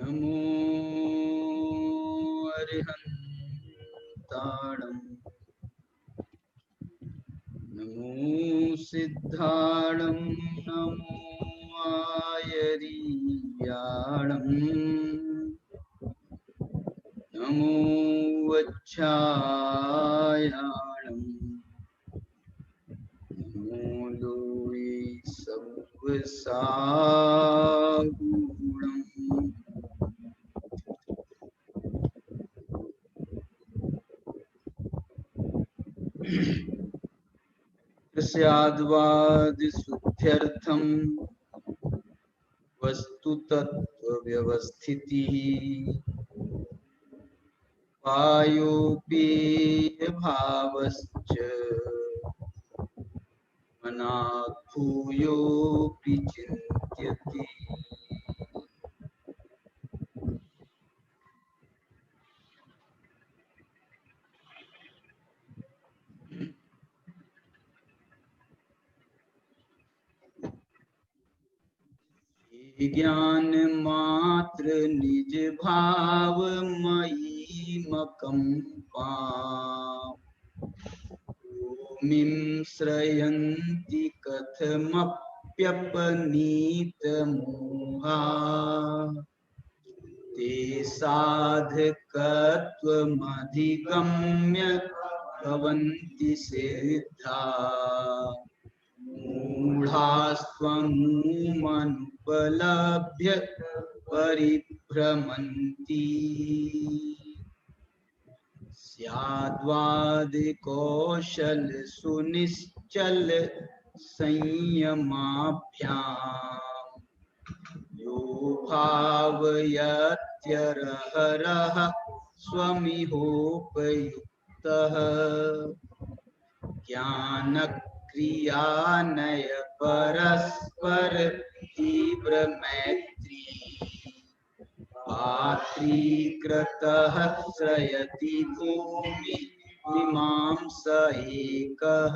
नमो अरिहन्ताणं नमो सिद्धाणं नमो आयरीयाणं नमो वच्छायाणं नमो लोये सव्वसागुणम् स्याद्वादिशुद्ध्यर्थं वस्तुतत्त्वव्यवस्थितिः वायोपेयभावश्च मनात् भूयोऽपि चिन्त्यते। ज्ञान मात्र निज भाव मयि मकंपा भूमिं श्रयन्ति कथमप्यपनीत मोहा ते साधकत्वमधिगम्य भवन्ति सिद्धा मूढास्त्वमुमनुपलभ्य परिभ्रमन्ति स्याद्वादिकौशल सुनिश्चल संयमाभ्याम् यो भावयत्यर्हरः स्वमिहोपयुक्तः ज्ञानक्रियानय परस्पर तीव्र मैत्री पात्रीकृतः श्रयति भूमि इमां स एकः।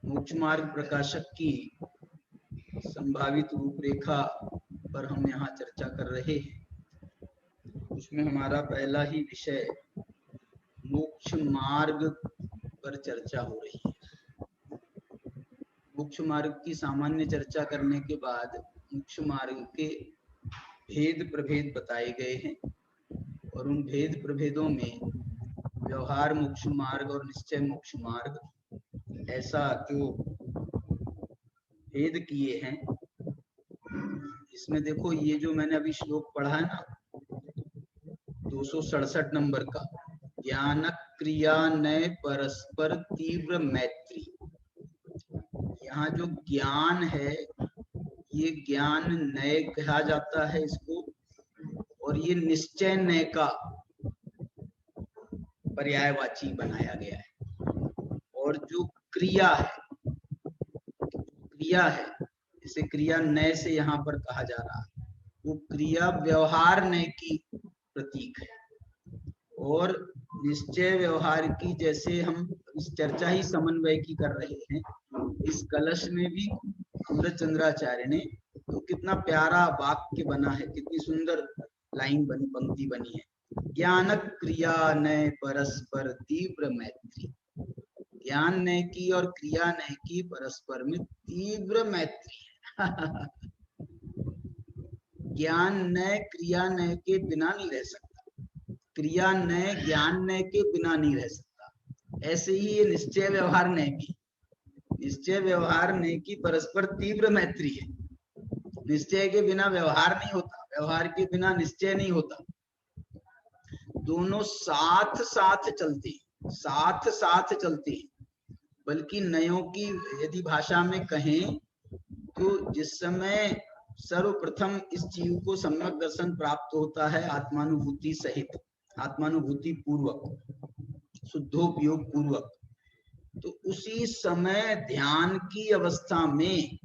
मोक्ष मार्ग प्रकाशक की संभावित रूपरेखा पर हम यहाँ चर्चा कर रहे हैं। उसमें हमारा पहला ही विषय मोक्ष मार्ग पर चर्चा हो रही है। मोक्ष मार्ग की सामान्य चर्चा करने के बाद मोक्ष मार्ग के भेद प्रभेद बताए गए हैं और उन भेद प्रभेदों में व्यवहार मोक्ष मार्ग और निश्चय मोक्ष मार्ग ऐसा जो भेद किए हैं, इसमें देखो ये जो मैंने अभी श्लोक पढ़ा है ना 267 नंबर का, ज्ञान क्रिया नय परस्पर तीव्र मैत्री, यहाँ जो ज्ञान है ये ज्ञान नय कहा जाता है इसको, और ये निश्चय नय का पर्यायवाची बनाया गया है। और जो क्रिया है इसे क्रिया नय से यहाँ पर कहा जा रहा है, वो क्रिया व्यवहार नय की प्रतीक है। और निश्चय व्यवहार की, जैसे हम इस चर्चा ही समन्वय की कर रहे हैं, इस कलश में भी अमृतचंद्राचार्य ने तो कितना प्यारा वाक्य बना है, कितनी सुंदर लाइन बनी, पंक्ति बनी है, ज्ञान क्रिया नय परस्पर तीव्र मैत्री। ज्ञान नय की और क्रिया नय की परस्पर में तीव्र मैत्री है। ज्ञान नय क्रिया नय के बिना नहीं रह सकता, क्रिया नय ज्ञान नय के बिना नहीं रह सकता। ऐसे ही ये निश्चय व्यवहार नय की, निश्चय व्यवहार नय की परस्पर तीव्र मैत्री है। निश्चय के बिना व्यवहार नहीं होता, व्यवहार के बिना निश्चय नहीं होता। दोनों साथ साथ चलते हैं। बल्कि नयों की यदि भाषा में कहें तो जिस समय सर्वप्रथम इस जीव को सम्यक दर्शन प्राप्त होता है आत्मानुभूति सहित, आत्मानुभूति पूर्वक, शुद्धोपयोग पूर्वक, तो उसी समय ध्यान की अवस्था में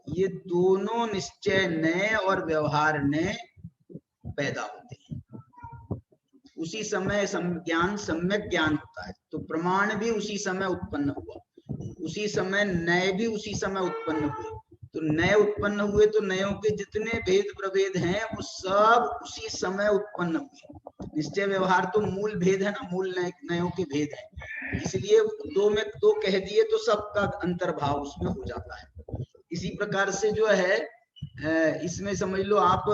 ये दोनों निश्चय नय और व्यवहार नय पैदा होते हैं। उसी समय ज्ञान सम्यक ज्ञान होता है, तो प्रमाण भी उसी समय उत्पन्न हुआ। उसी समय नए भी उसी समय उत्पन्न हुए। तो नए उत्पन्न हुए तो नयों के जितने भेद प्रभेद हैं वो सब उसी समय उत्पन्न हुए। निश्चय व्यवहार तो मूल भेद है ना, मूल नयों के भेद है, इसलिए दो में दो कह दिए तो सबका अंतर्भाव उसमें हो जाता है। इसी प्रकार से जो है इसमें समझ लो आप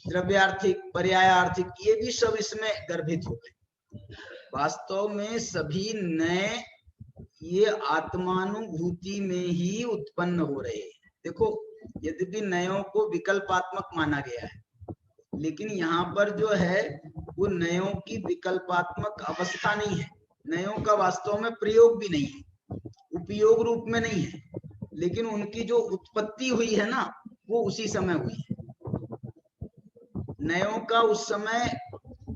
द्रव्यार्थिक पर्यायार्थिक ये भी सब इसमें गर्भित हो गए। वास्तव में सभी नए ये आत्मानुभूति में ही उत्पन्न हो रहे हैं। देखो यद्यपि नयों को विकल्पात्मक माना गया है, लेकिन यहाँ पर जो है वो नयों की विकल्पात्मक अवस्था नहीं है, नयों का वास्तव में प्रयोग भी नहीं है, उपयोग रूप में नहीं है, लेकिन उनकी जो उत्पत्ति हुई है ना वो उसी समय हुई है। नयों का उस समय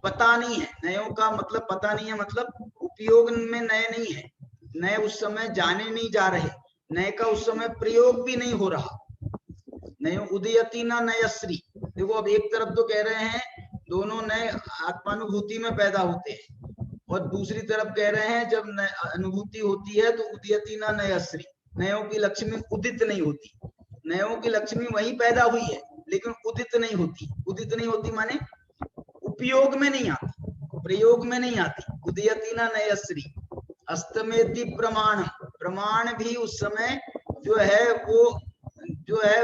पता नहीं है, नयों का मतलब पता नहीं है, मतलब उपयोग में नए नहीं है, नए उस समय जाने नहीं जा रहे, नए का उस समय प्रयोग भी नहीं हो रहा। नए उदयति ना नयश्री, देखो अब एक तरफ तो कह रहे हैं दोनों नए आत्मानुभूति में पैदा होते हैं, और दूसरी तरफ कह रहे हैं जब अनुभूति होती है तो उदयति ना नयश्री, नयों की लक्ष्मी उदित नहीं होती। नयों की लक्ष्मी वही पैदा हुई है लेकिन उदित नहीं होती। उदित नहीं होती माने उपयोग में नहीं आती, प्रयोग में नहीं आती। उदयति ना नयश्री अस्तमेति प्रमाण, प्रमाण भी उस समय जो है वो जो है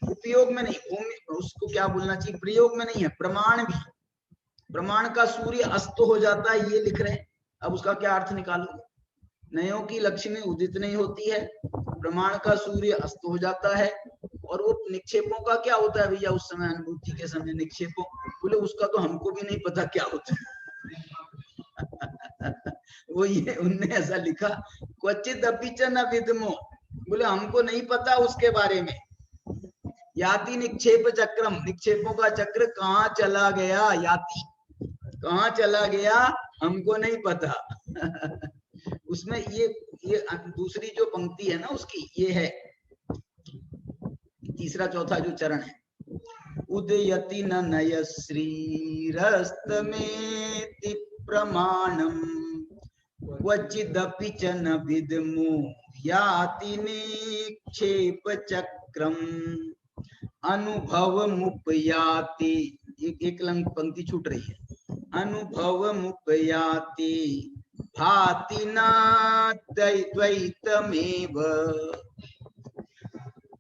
उपयोग में नहीं, उसको क्या बोलना चाहिए, प्रयोग में नहीं है। प्रमाण भी, प्रमाण का सूर्य अस्त हो जाता है ये लिख रहे हैं, अब उसका क्या अर्थ निकालोगे। नयों की लक्ष्मी उदित नहीं होती है, प्रमाण का सूर्य अस्त हो जाता है, और वो निक्षेपों का क्या होता है भैया उस समय, अनुभूति के समय निक्षेपों, बोले उसका तो हमको भी नहीं पता क्या होता है। वो ये उनने ऐसा लिखा, क्वचित अपिच न विद्मो, बोले हमको नहीं पता उसके बारे में। याति निक्षेप चक्रम, निक्षेपों का चक्र कहाँ चला गया, याति कहाँ चला गया हमको नहीं पता। उसमें ये दूसरी जो पंक्ति है ना उसकी, ये है तीसरा चौथा जो चरण है, उदयति न नय श्रीरस्तमेति प्रमाणम क्वचिदपि च न विद्मो याति निक्षेप चक्रम अनुभवमुपयाति। एक पंक्ति छूट रही है, अनुभवमुपयाति भाति न द्वैतमेव।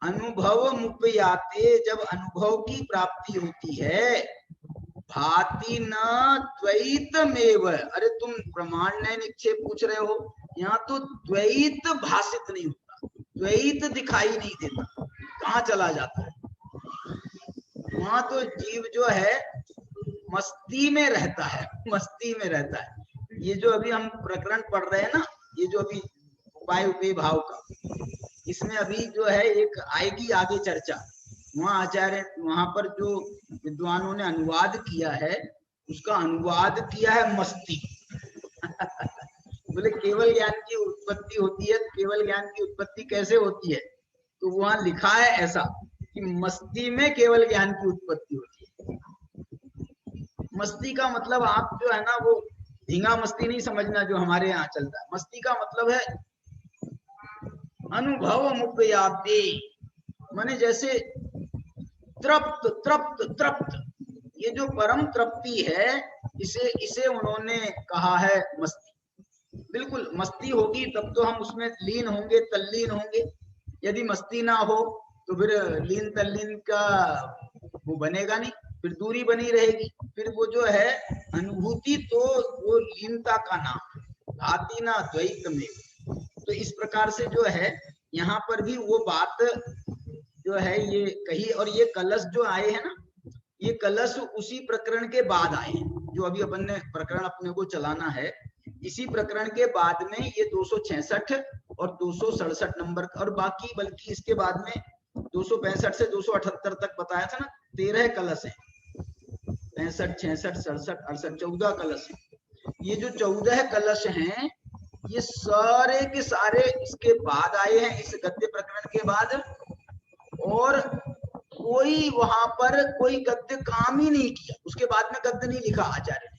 अनुभवमुपयाते, जब अनुभव की प्राप्ति होती है, भाति न द्वैतमेव, अरे तुम प्रमाण ने निक्षेप पूछ रहे हो, यहाँ तो द्वैत भाषित नहीं होता, द्वैत दिखाई नहीं देता, कहाँ चला जाता है। वहां तो जीव जो है मस्ती में रहता है, मस्ती में रहता है। ये जो अभी हम प्रकरण पढ़ रहे हैं ना, ये जो अभी उपाय उपे भाव का, इसमें अभी जो है एक आएगी आगे चर्चा। वहाँ आचार्य, वहां पर जो विद्वानों ने अनुवाद किया है, उसका अनुवाद किया है मस्ती। बोले केवल ज्ञान की उत्पत्ति होती है, तो केवल ज्ञान की उत्पत्ति कैसे होती है, तो वहां लिखा है ऐसा कि मस्ती में केवल ज्ञान की उत्पत्ति होती है। मस्ती का मतलब आप जो है ना वो धींगा मस्ती नहीं समझना जो हमारे यहाँ चलता है। मस्ती का मतलब है अनुभव मुपयाते, माने जैसे तृप्त तृप्त तृप्त, ये जो परम तृप्ति है, इसे उन्होंने कहा है मस्ती। बिल्कुल मस्ती होगी तब तो हम उसमें लीन होंगे, तल्लीन होंगे। यदि मस्ती ना हो तो फिर लीन तल्लीन का वो बनेगा नहीं, फिर दूरी बनी रहेगी। फिर वो जो है अनुभूति तो वो लीनता का नाम, भाति ना द्वैत में। तो इस प्रकार से जो है यहाँ पर भी वो बात जो है ये कही। और ये कलश जो आए हैं ना, ये कलश उसी प्रकरण के बाद आए हैं, जो अभी अपन ने प्रकरण अपने को चलाना है, इसी प्रकरण के बाद में ये 266 और 267 नंबर, और बाकी बल्कि इसके बाद में 265 से 278 तक बताया था ना, 13 कलश है, 65, 66, 67, 68, 14 कलश है। ये जो 14 कलश हैं, ये सारे के सारे इसके बाद आए हैं, इस गद्य प्रकरण के बाद। और कोई वहां पर कोई गद्य काम ही नहीं किया, उसके बाद में गद्य नहीं लिखा आचार्य ने,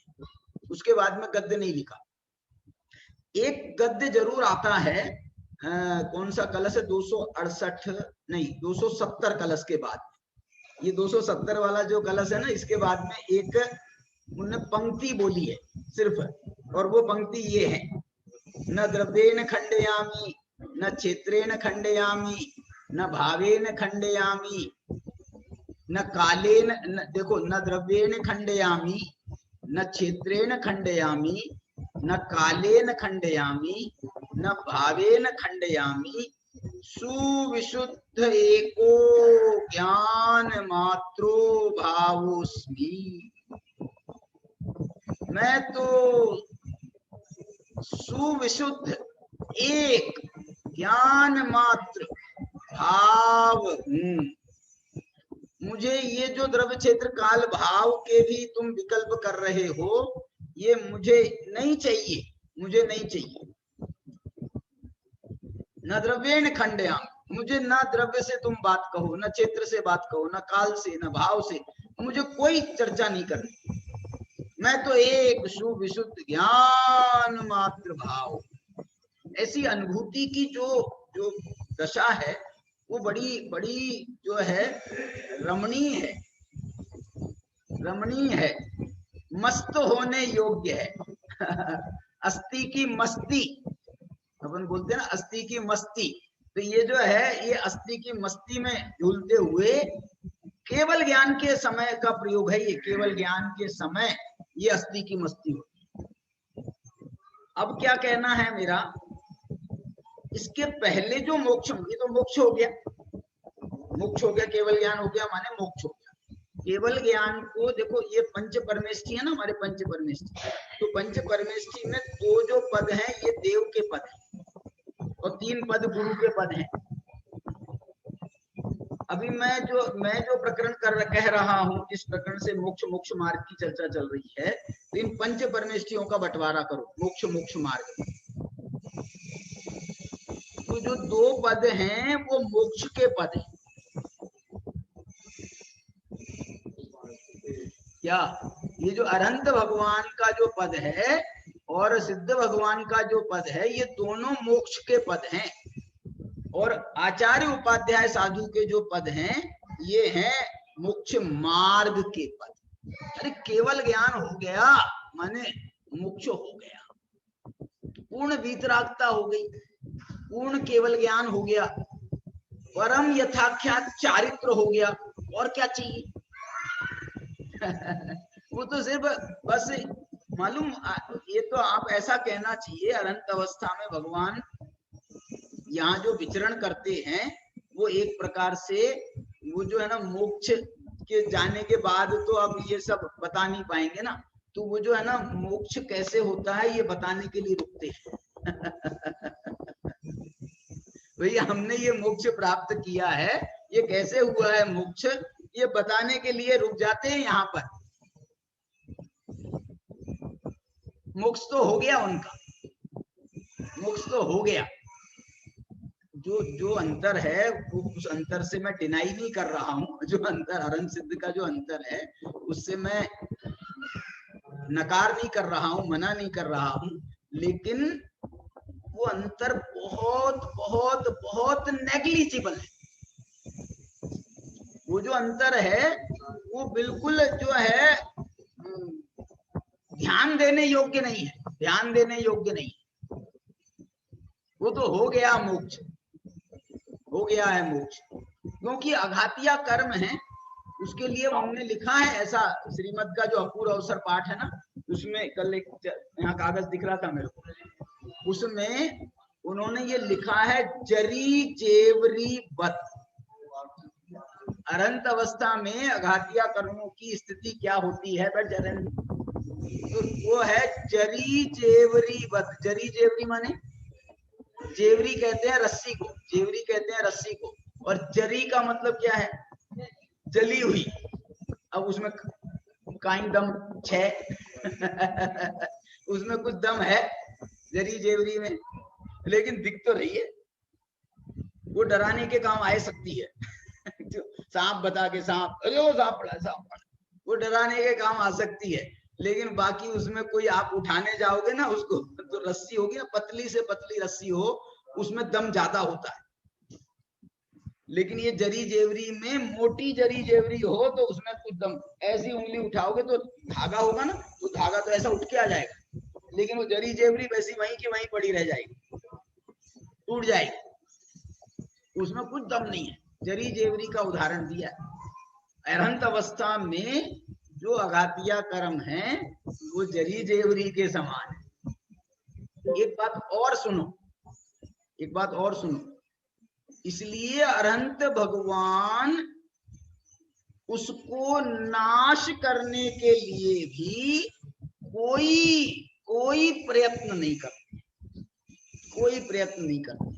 उसके बाद में गद्य नहीं लिखा। एक गद्य जरूर आता है कौन सा कलश है, 268 नहीं 270 कलश के बाद, ये 270 वाला जो कलश है ना, इसके बाद में एक उन्होंने पंक्ति बोली है सिर्फ, और वो पंक्ति ये है, न द्रव्येन खंडयामी न क्षेत्रेण खंडयामी न भावेन खंडयामी न कालेन, देखो, न द्रव्येन खंडयामी न क्षेत्रेण खंडयामी न कालेन खंडयामी न भावेन खंडयामी सुविशुद्ध एको ज्ञान मात्रो भावोस्मि। मैं तो सुविशुद्ध एक ज्ञान मात्र भाव हूं। मुझे ये जो द्रव्य क्षेत्र काल भाव के भी तुम विकल्प कर रहे हो, ये मुझे नहीं चाहिए, मुझे नहीं चाहिए। न द्रव्येण खंडयाम, मुझे न द्रव्य से तुम बात कहो, न क्षेत्र से बात कहो, न काल से, न भाव से, मुझे कोई चर्चा नहीं करनी। मैं तो एक सुविशुद्ध ज्ञान मात्र भाव। ऐसी अनुभूति की जो जो दशा है वो बड़ी बड़ी जो है रमणीय है, रमणीय है, मस्त होने योग्य है। अस्थि की मस्ती, अपन बोलते हैं ना अस्थि की मस्ती, तो ये जो है ये अस्थि की मस्ती में झूलते हुए केवल ज्ञान के समय का प्रयोग है, ये केवल ज्ञान के समय ये अस्थि की मस्ती होती। अब क्या कहना है मेरा, इसके पहले जो मोक्ष, ये तो मोक्ष हो गया, मोक्ष हो गया, केवल ज्ञान हो गया माने मोक्ष हो गया। केवल ज्ञान को देखो, ये पंच परमेष्ठी है ना हमारे, पंच परमेष्ठी, तो पंच परमेष्ठी में दो जो पद हैं ये देव के पद हैं और 3 पद गुरु के पद हैं। अभी मैं जो प्रकरण कह रहा हूं, जिस प्रकरण से मोक्ष मार्ग की चर्चा चल रही है, तो इन पंच परमेष्ठियों का बंटवारा करो, मोक्ष मार्ग। तो जो 2 पद हैं वो मोक्ष के पद हैं। क्या ये जो अरहंत भगवान का जो पद है और सिद्ध भगवान का जो पद है, ये दोनों मोक्ष के पद हैं। और आचार्य उपाध्याय साधु के जो पद हैं ये हैं मोक्ष मार्ग के पद। अरे केवल ज्ञान हो गया माने मोक्ष हो गया, पूर्ण वीतरागता हो गई, पूर्ण केवल ज्ञान हो गया, परम यथाख्यात चारित्र हो गया, और क्या चाहिए। वो तो सिर्फ बस मालूम, ये तो आप ऐसा कहना चाहिए, अनंत अवस्था में भगवान यहाँ जो विचरण करते हैं वो एक प्रकार से वो जो है ना मोक्ष के जाने के बाद तो अब ये सब बता नहीं पाएंगे ना, तो वो जो है ना मोक्ष कैसे होता है ये बताने के लिए रुकते हैं। भैया हमने ये मोक्ष प्राप्त किया है, ये कैसे हुआ है मोक्ष, ये बताने के लिए रुक जाते हैं यहाँ पर। मोक्ष तो हो गया उनका, मोक्ष तो हो गया। जो अंतर है वो, उस अंतर से मैं डिनाई नहीं कर रहा हूं, जो अंतर अरहंत सिद्ध का जो अंतर है उससे मैं नकार नहीं कर रहा हूं, मना नहीं कर रहा हूं, लेकिन वो अंतर बहुत बहुत बहुत नेग्लिजिबल है। वो जो अंतर है वो बिल्कुल जो है ध्यान देने योग्य नहीं है, ध्यान देने योग्य नहीं है। वो तो हो गया मोक्ष, हो गया है मोक्ष, क्योंकि अघातिया कर्म है, उसके लिए उन्होंने लिखा है ऐसा। श्रीमद् का जो अपूर्व अवसर पाठ है ना, उसमें कल एक यहाँ कागज दिख रहा था मेरे को, उसमें उन्होंने ये लिखा है जरी जेवरी बत। अरहंत अवस्था में अघातिया कर्मों की स्थिति क्या होती है, तो वो है जरी जेवरी बत। जरी जेवरी माने, जेवरी कहते हैं रस्सी को, जेवरी कहते हैं रस्सी को, और जरी का मतलब क्या है, जली हुई। अब उसमें काई दम है उसमें कुछ दम है जरी जेवरी में, लेकिन दिख तो रही है। वो डराने के काम आ सकती है सांप बता के, सांप, अरे वो सांप पड़ा, सांप पड़ा, वो डराने के काम आ सकती है, लेकिन बाकी उसमें कोई आप उठाने जाओगे ना उसको, तो रस्सी होगी ना, पतली से पतली रस्सी हो, उसमें दम ज्यादा होता है। लेकिन ये जरी जेवरी में मोटी जरी जेवरी हो तो उसमें कुछ दम, ऐसी उंगली उठाओगे तो धागा होगा ना, तो धागा तो ऐसा उठ के आ जाएगा, लेकिन वो जरी जेवरी वैसी वहीं की वहीं पड़ी रह जाएगी, टूट जाएगी, उसमें कुछ दम नहीं है। जरी जेवरी का उदाहरण दिया। अरहंत अवस्था में जो अघातिया कर्म है वो जरी जेवरी के समान है। एक बात और सुनो, एक बात और सुनो, इसलिए अरहंत भगवान उसको नाश करने के लिए भी कोई प्रयत्न नहीं करते, कोई प्रयत्न नहीं करते।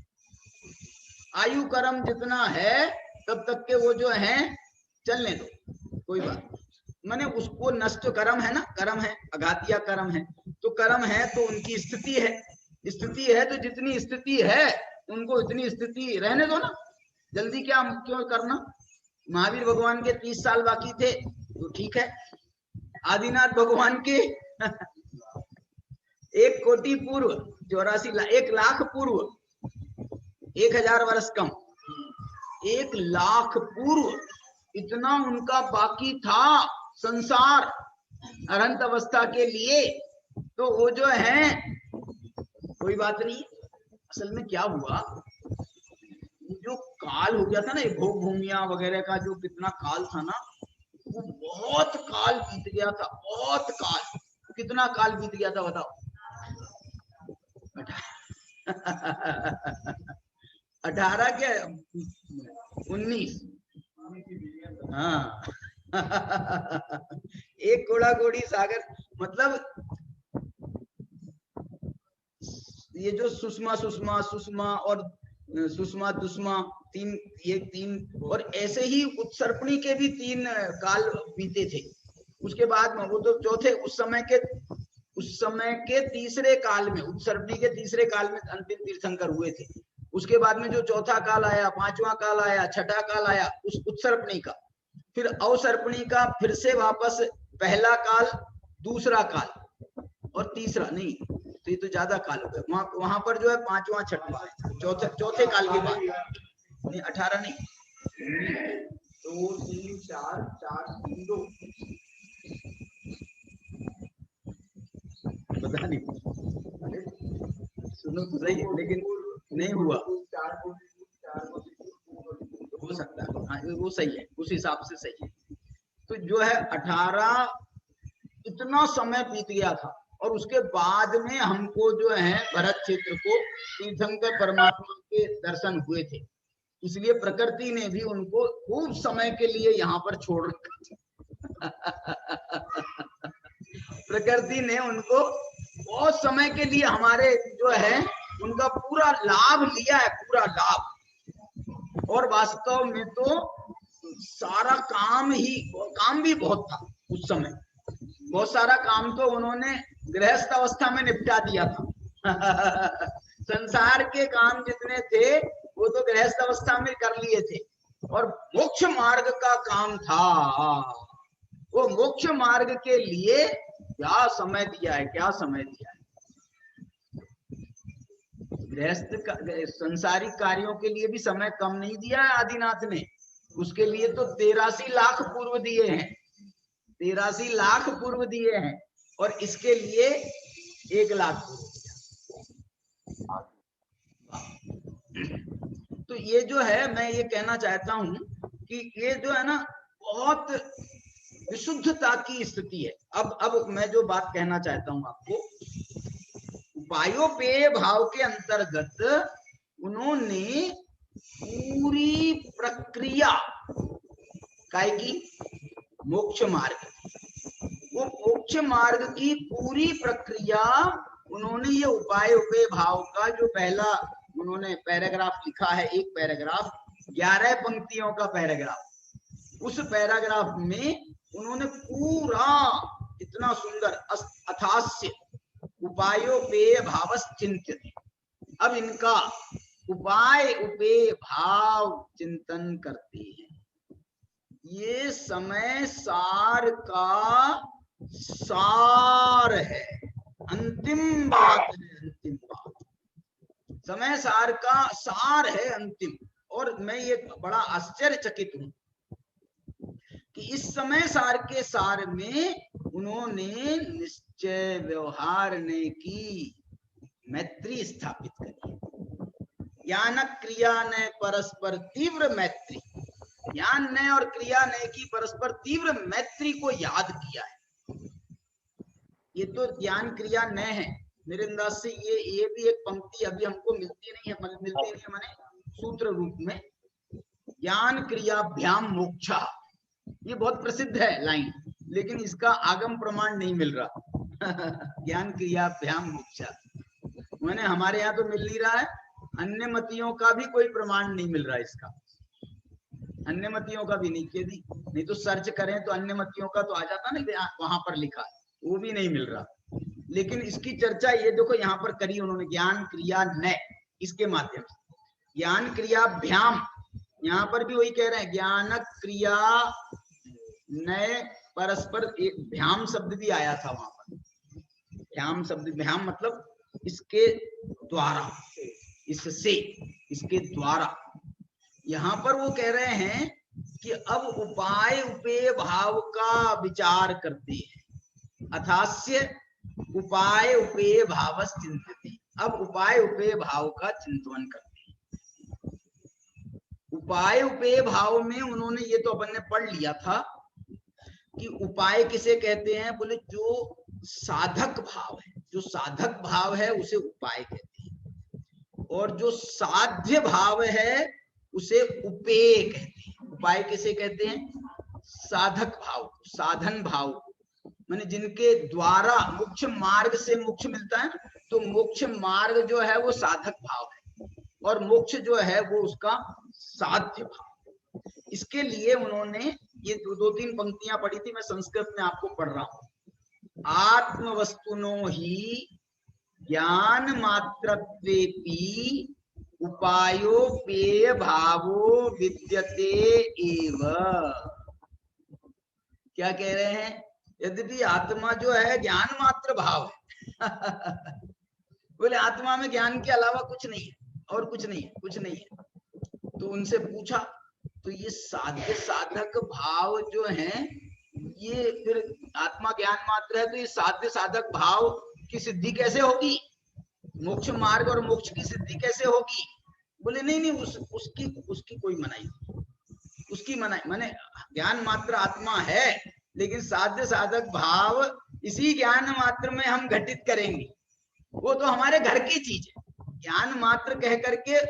आयु कर्म जितना है तब तक के वो जो है चलने दो, कोई बात नहीं। मैंने उसको नष्ट कर्म है ना, कर्म है, अघातिया कर्म है, तो कर्म है तो उनकी स्थिति है, स्थिति है तो जितनी स्थिति है उनको इतनी स्थिति रहने दो ना, जल्दी क्या क्यों करना। महावीर भगवान के 30 साल बाकी थे तो ठीक है, आदिनाथ भगवान के 1 कोटि पूर्व 1 लाख पूर्व, 1000 वर्ष कम, 1 लाख पूर्व इतना उनका बाकी था संसार अरहंत अवस्था के लिए, तो वो जो है कोई बात नहीं। असल में क्या हुआ, जो काल हो गया था ना, ये भोग भूमिया वगैरह का जो कितना काल था ना, वो बहुत काल बीत गया था, बहुत काल। कितना काल बीत गया था बताओ? 18 क्या 19, हाँ। एक घोड़ा घोड़ी सागर, मतलब ये जो सुषमा सुषमा सुषमा और सुषमा दुष्मा, ये तीन, और ऐसे ही उत्सर्पणी के भी 3 काल बीते थे। उसके बाद में वो तो चौथे उस समय के तीसरे काल में, उत्सर्पणी के तीसरे काल में अंतिम तीर्थंकर हुए थे। उसके बाद में जो चौथा काल आया, 5वां काल आया, 6ठा काल आया उस उत्सर्पणी का, फिर अवसर्पणी का, फिर से वापस पहला काल, दूसरा काल और तीसरा नहीं, तो ये तो ज्यादा काल हो गया। वहां पर जो है 5वां 6वां चौथे काल के बाद नहीं, 18 नहीं, 2 3 4 4 3 2, पता नहीं, अरे सुनो तो सही, लेकिन नहीं हुआ, हो सकता है, हाँ वो सही है, उस हिसाब से सही है। तो जो है 18 इतना समय बीत गया था, और उसके बाद में हमको जो है भरत क्षेत्र को तीर्थंकर परमात्मा के दर्शन हुए थे, इसलिए प्रकृति ने भी उनको खूब समय के लिए यहाँ पर छोड़ रखा। प्रकृति ने उनको बहुत समय के लिए हमारे जो है उनका पूरा लाभ लिया है, पूरा लाभ। और वास्तव में तो सारा काम भी बहुत था उस समय, बहुत सारा काम तो उन्होंने गृहस्थ अवस्था में निपटा दिया था। संसार के काम जितने थे वो तो गृहस्थ अवस्था में कर लिए थे, और मोक्ष मार्ग का काम था, वो मोक्ष मार्ग के लिए क्या समय दिया है, क्या समय दिया है। गृहस्थ संसारिक कार्यों के लिए भी समय कम नहीं दिया है आदिनाथ ने, उसके लिए तो 83 लाख पूर्व दिए हैं, 83 लाख पूर्व दिए हैं, और इसके लिए 1 लाख पूर्व दिया। तो ये जो है, मैं ये कहना चाहता हूं कि ये जो है ना बहुत विशुद्धता की स्थिति है। अब मैं जो बात कहना चाहता हूं आपको, उपायोपेय भाव के अंतर्गत उन्होंने पूरी प्रक्रिया काय की, मोक्ष मार्ग, वो मोक्ष मार्ग की पूरी प्रक्रिया उन्होंने ये उपायोपेय भाव का जो पहला उन्होंने पैराग्राफ लिखा है, एक पैराग्राफ 11 पंक्तियों का पैराग्राफ, उस पैराग्राफ में उन्होंने पूरा इतना सुंदर अथास्य उपायोपेय भावश्चिंत्यते। अब इनका उपाय उपेय भाव चिंतन करते हैं, ये समय सार का सार है, अंतिम बात है, अंतिम बात। समय सार का सार है अंतिम। और मैं ये बड़ा आश्चर्यचकित हूं कि इस समय सार के सार में उन्होंने निश्चय व्यवहारने की मैत्री स्थापित करी। ज्ञान क्रिया ने परस्पर तीव्र मैत्री, ज्ञान ने और क्रिया ने की परस्पर तीव्र मैत्री को याद किया है। ये तो ज्ञान क्रिया न है मेरे अंदाज से। ये भी एक पंक्ति अभी हमको मिलती नहीं है माने सूत्र रूप में, ज्ञान क्रियाभ्याम मोक्षा। ये बहुत प्रसिद्ध है लाइन, लेकिन इसका आगम प्रमाण नहीं मिल रहा। ज्ञान क्रियाभ्याम मोक्षा मैंने हमारे यहाँ तो मिल नहीं रहा है, अन्य मतियों का भी कोई प्रमाण नहीं मिल रहा है इसका। अन्य मतियों का भी नहीं तो सर्च करें तो अन्य मतियों का तो आ जाता ना, वहां पर लिखा है, वो भी नहीं मिल रहा। लेकिन इसकी चर्चा ये देखो यहाँ पर करी उन्होंने, ज्ञान क्रिया न, इसके माध्यम से ज्ञान क्रियाभ्याम। यहाँ पर भी वही कह रहे हैं, ज्ञान क्रिया न परस्पर, भ्याम शब्द भी आया था वहां पर। भ्याम शब्द, भ्याम मतलब इसके द्वारा, इससे, इसके द्वारा। यहां पर वो कह रहे हैं कि अब उपाय उपेय भाव का विचार करते हैं। अथास्य उपाय उपेय भाव चिंतते, अब उपाय उपेय भाव का चिंतन करते हैं। उपाय उपेय भाव में उन्होंने, ये तो अपन ने पढ़ लिया था कि उपाय किसे कहते हैं, बोले जो साधक भाव है, जो साधक भाव है उसे उपाय कहते हैं, और जो साध्य भाव है उसे उपेय कहते हैं। उपाय किसे कहते हैं, साधक भाव, साधन भाव, माने जिनके द्वारा मोक्ष मार्ग से मोक्ष मिलता है, तो मोक्ष मार्ग जो है वो साधक भाव है, और मोक्ष जो है वो उसका साध्य भाव। इसके लिए उन्होंने ये दो तीन पंक्तियां पढ़ी थी, मैं संस्कृत में आपको पढ़ रहा हूं। आत्म वस्तुनो ही ज्ञान मात्रत्वेपि उपायोपेय भावो विद्यते एव। क्या कह रहे हैं, यद्यपि आत्मा जो है ज्ञान मात्र भाव है। बोले आत्मा में ज्ञान के अलावा कुछ नहीं है, और कुछ नहीं है, कुछ नहीं है। तो उनसे पूछा, तो ये साध्य साधक भाव जो है, ये फिर आत्मा ज्ञान मात्र है, तो ये साध्य साधक भाव की सिद्धि कैसे होगी, मोक्ष मार्ग और मोक्ष की सिद्धि कैसे होगी। बोले नहीं, उसकी कोई मनाही, उसकी मनाही, माने ज्ञान मात्र आत्मा है, लेकिन साध्य साधक भाव इसी ज्ञान मात्र में हम घटित करेंगे। वो तो हमारे घर की चीज है। ज्ञान मात्र कह करके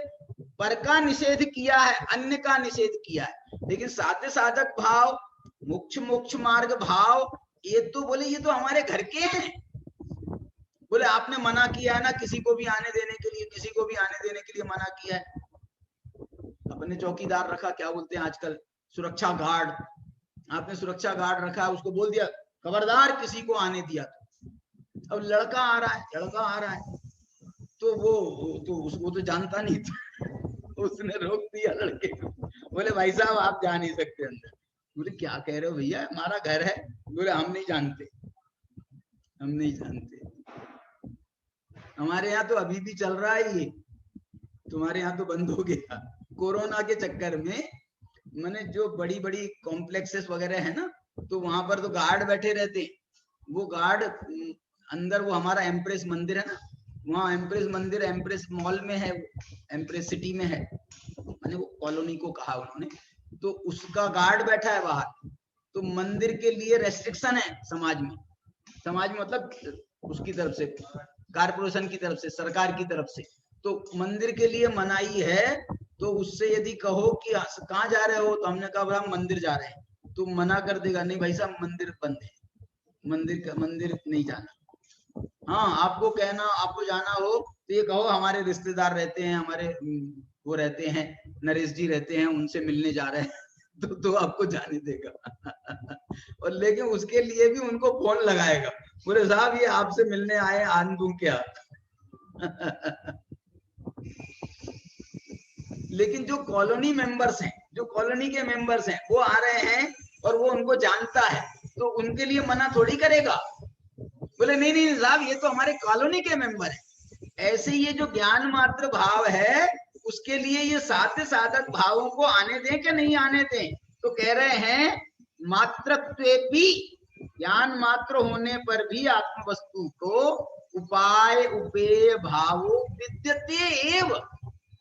पर का निषेध किया है, अन्य का निषेध किया है, लेकिन साध्य साधक भाव, मोक्ष मार्ग भाव, ये तो बोले ये तो हमारे घर के हैं। बोले आपने मना किया है ना किसी को भी आने देने के लिए, किसी को भी आने देने के लिए मना किया है। अपने चौकीदार रखा, क्या बोलते हैं आजकल, सुरक्षा गार्ड। आपने सुरक्षा गार्ड रखा, उसको बोल दिया खबरदार किसी को आने दिया। अब लड़का आ रहा है, तो वो तो जानता नहीं था, उसने रोक दिया लड़के को। बोले भाई साहब आप जा नहीं सकते अंदर। बोले क्या कह रहे हो भैया, हमारा घर है। बोले हम नहीं जानते। हमारे यहाँ तो अभी भी चल रहा है ये, तुम्हारे यहाँ तो बंद हो गया कोरोना के चक्कर में। मैंने जो बड़ी बड़ी कॉम्प्लेक्सेस वगैरह है ना, तो वहां पर तो गार्ड बैठे रहते। वो गार्ड अंदर, वो हमारा एम्प्रेस मंदिर है ना, वहाँ एम्प्रेस मंदिर एम्प्रेस मॉल में है, एम्प्रेस सिटी में है, मैंने वो कॉलोनी को कहा उन्होंने, तो उसका गार्ड बैठा है बाहर। तो मंदिर के लिए रेस्ट्रिक्शन है समाज में मतलब उसकी तरफ से, कारपोरेशन की तरफ से, सरकार की तरफ से, तो मंदिर के लिए मनाही है। तो उससे यदि कहो कि कहाँ जा रहे हो, तो हमने कहा हम मंदिर जा रहे हैं, तो मना कर देगा, नहीं भाई साहब मंदिर बंद है, मंदिर नहीं जाना। हाँ आपको जाना हो तो ये कहो हमारे रिश्तेदार रहते हैं, हमारे वो रहते हैं, नरेश जी रहते हैं, उनसे मिलने जा रहे हैं, तो आपको जाने देगा। और लेकिन उसके लिए भी उनको फोन लगाएगा, बोले साहब ये आपसे मिलने आए, आन दूं क्या। लेकिन जो कॉलोनी मेंबर्स हैं, जो कॉलोनी के मेंबर्स हैं, वो आ रहे हैं और वो उनको जानता है, तो उनके लिए मना थोड़ी करेगा। बोले नहीं साहब ये तो हमारे कॉलोनी के मेंबर हैं, ऐसे ये जो ज्ञान मात्र भाव है उसके लिए ये साध्य साधक भावों को आने दें कि नहीं आने दें? तो कह रहे हैं मात्रत्वेपि, ज्ञान मात्र होने पर भी आत्म वस्तु को उपाय उपेय भावो विद्यते एव।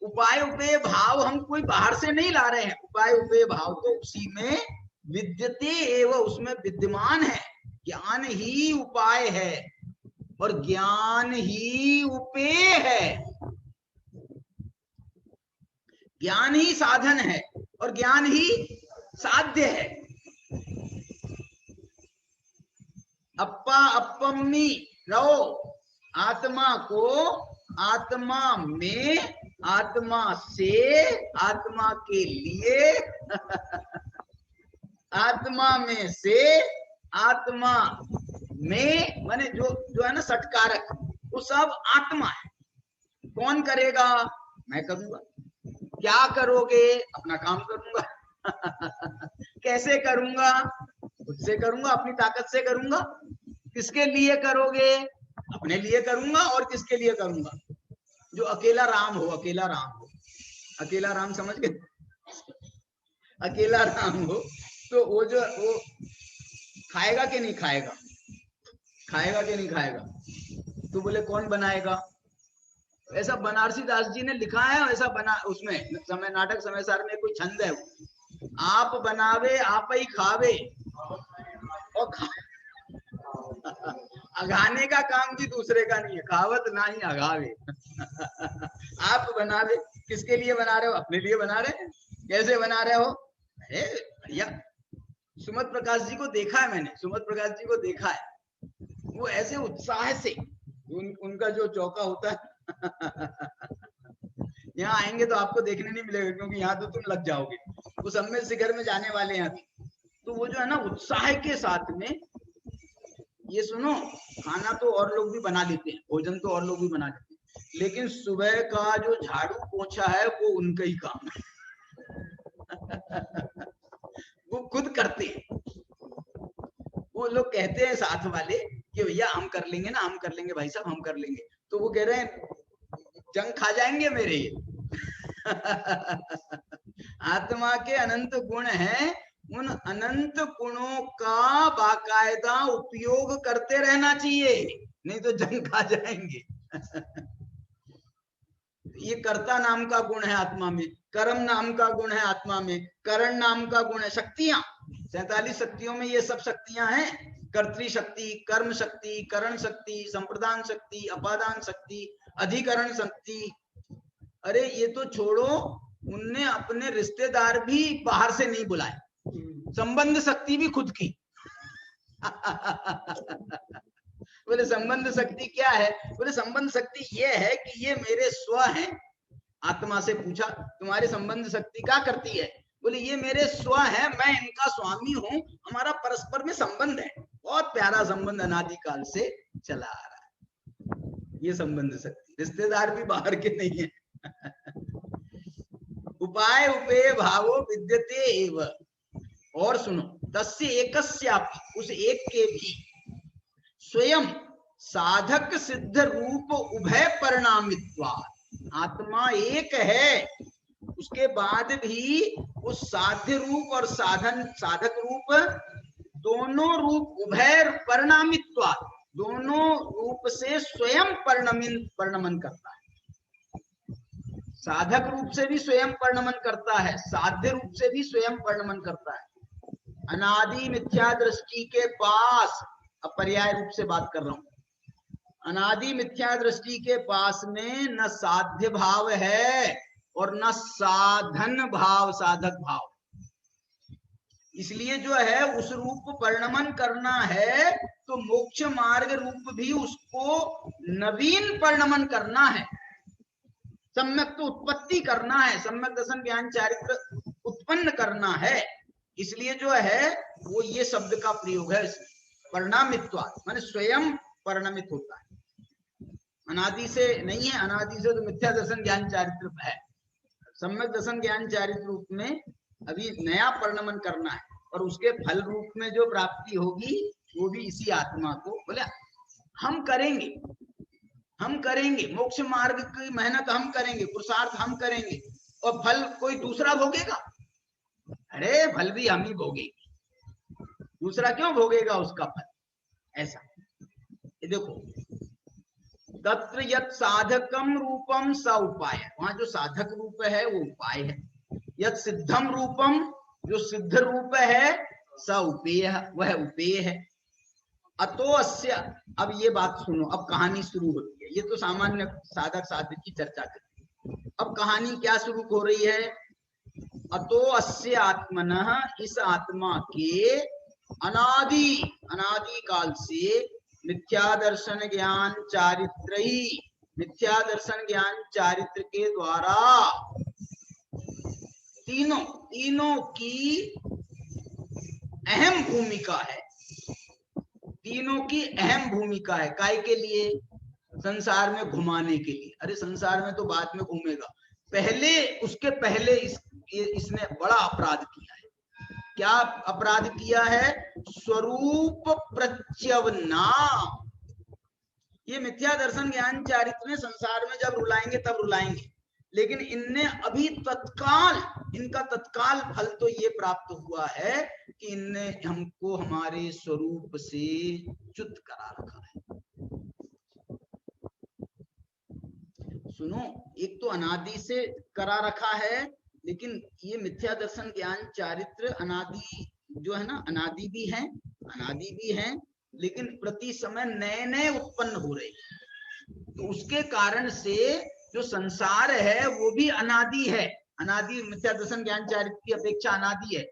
उपाय उपेय भाव हम कोई बाहर से नहीं ला रहे हैं, उपाय उपेय भाव तो उसी में विद्यते एव, उसमें विद्यमान है। ज्ञान ही उपाय है और ज्ञान ही उपेय है, ज्ञान ही साधन है और ज्ञान ही साध्य है। अप्पा अप्पम्मी रहो, आत्मा को आत्मा में, आत्मा से, आत्मा के लिए आत्मा में से आत्मा में, माने जो है ना सटकारक, वो सब आत्मा है। कौन करेगा? मैं करूंगा। क्या करोगे? अपना काम करूंगा। कैसे करूंगा? खुद से करूंगा, अपनी ताकत से करूंगा। किसके लिए करोगे? अपने लिए करूंगा। और किसके लिए करूंगा? जो अकेला राम हो, अकेला राम हो, अकेला राम समझ गए? अकेला राम हो तो वो खाएगा कि नहीं खाएगा? खाएगा कि नहीं खाएगा? तो बोले कौन बनाएगा? ऐसा बनारसी दास जी ने लिखा है, ऐसा बना उसमें समय नाटक समय सार में कोई छंद है, आप बनावे आप ही खावे और अघाने का काम भी दूसरे का नहीं है, खावत ना ही अघावे। आप बनावे, किसके लिए बना रहे हो? अपने लिए बना रहे हैं। कैसे बना रहे हो? भैया सुमत प्रकाश जी को देखा है मैंने, सुमत प्रकाश जी को देखा है, वो ऐसे उत्साह से उनका जो चौका होता है यहाँ आएंगे तो आपको देखने नहीं मिलेगा, क्योंकि यहाँ तो तुम लग जाओगे। वो सम्मेद शिखर में जाने वाले हैं अभी, तो वो जो है ना उत्साह के साथ में, ये सुनो, खाना तो और लोग भी बना लेते हैं, भोजन तो और लोग भी बना लेते हैं, लेकिन सुबह का जो झाड़ू पोछा है वो उनका ही काम है। वो खुद करते हैं। वो लोग कहते हैं साथ वाले कि भैया हम कर लेंगे ना, हम कर लेंगे भाई साहब, हम कर लेंगे। तो वो कह रहे हैं जंग खा जाएंगे मेरे ये। आत्मा के अनंत गुण हैं, उन अनंत गुणों का बाकायदा उपयोग करते रहना चाहिए, नहीं तो जंग खा जाएंगे। ये कर्ता नाम का गुण है आत्मा में, कर्म नाम का गुण है आत्मा में, करण नाम का गुण है। शक्तियां 47 शक्तियों में ये सब शक्तियां हैं, कर्तृ शक्ति, कर्म शक्ति, करण शक्ति, संप्रदान शक्ति, अपादान शक्ति, अधिकरण शक्ति। अरे ये तो छोड़ो, उनने अपने रिश्तेदार भी बाहर से नहीं बुलाए, संबंध शक्ति भी खुद की। बोले संबंध शक्ति क्या है? बोले संबंध शक्ति ये है कि ये मेरे स्व हैं। आत्मा से पूछा तुम्हारे संबंध शक्ति क्या करती है? बोले ये मेरे स्व है, मैं इनका स्वामी हूँ, हमारा परस्पर में संबंध है, बहुत प्यारा संबंध अनादिकाल से चला आ रहा है। ये संबंध शक्ति, रिश्तेदार भी बाहर के नहीं है। उपाय उपेय भावो विद्यते एव। और सुनो, तस्य एकस्यापि, उस एक के भी स्वयं साधक सिद्ध रूप उभय परिणामित्वात्, आत्मा एक है, उसके बाद भी उस साध्य रूप और साधक रूप दोनों रूप उभय परिणामित्वात्, दोनों रूप से स्वयं परिणमन करता है। साधक रूप से भी स्वयं परिणमन करता है, साध्य रूप से भी स्वयं परिणमन करता है। अनादि मिथ्या दृष्टि के पास, अब पर्याय रूप से बात कर रहा हूं, अनादि मिथ्या दृष्टि के पास में न साध्य भाव है और न साधन भाव, साधक भाव। इसलिए जो है उस रूप परिणमन करना है तो मोक्ष मार्ग रूप भी उसको नवीन परिणमन करना है, सम्यक तो उत्पत्ति करना है, सम्यक दर्शन ज्ञान चारित्र उत्पन्न करना है। इसलिए जो है वो ये शब्द का प्रयोग है, परिणामित्वात्, माने स्वयं परिणमित होता है, अनादि से नहीं है। अनादि से तो मिथ्या दर्शन ज्ञान चारित्र है, सम्यक दर्शन ज्ञान चारित्र रूप में अभी नया परिणमन करना है, और उसके फल रूप में जो प्राप्ति होगी वो भी इसी आत्मा को, बोले हम करेंगे, हम हम करेंगे, मोक्ष मार्ग की मेहनत हम करेंगे, पुरुषार्थ हम करेंगे, और फल कोई दूसरा भोगेगा? अरे फल भी हम ही भोगेंगे, दूसरा क्यों भोगेगा उसका फल? ऐसा ये देखो, तत्र यत् साधकम रूपम स उपाय, वहां जो साधक रूप है वो उपाय है। यत् सिद्धम रूपम, जो सिद्ध रूप है, स उपेय, वह उपेय है। अतो अस्य, अब ये बात सुनो, अब कहानी शुरू होती है। ये तो सामान्य साधक साधक की चर्चा करती है, अब कहानी क्या शुरू हो रही है? अतो अस्य आत्मनः, इस आत्मा के अनादि अनादि काल से मिथ्या दर्शन ज्ञान चारित्र ही, मिथ्या दर्शन ज्ञान चारित्र के द्वारा तीनों की अहम भूमिका है, तीनों की अहम भूमिका है। काय के लिए? संसार में घुमाने के लिए। अरे संसार में तो बाद में घूमेगा, पहले, उसके पहले इसने बड़ा अपराध किया है। क्या अपराध किया है? स्वरूप प्रत्यवना। ये मिथ्या दर्शन ज्ञान चारित्र में संसार में जब रुलाएंगे तब रुलाएंगे, लेकिन इनने अभी तत्काल, इनका तत्काल फल तो ये प्राप्त हुआ है कि इनने हमको हमारे स्वरूप से च्युत करा रखा है। सुनो, एक तो अनादि से करा रखा है, लेकिन ये मिथ्या दर्शन ज्ञान चारित्र अनादि जो है ना, अनादि भी है, लेकिन प्रति समय नए नए उत्पन्न हो रहे हैं। तो उसके कारण से जो संसार है वो भी अनादि है, अनादि मिथ्या दर्शन ज्ञान चारित्र की अपेक्षा अनादि है,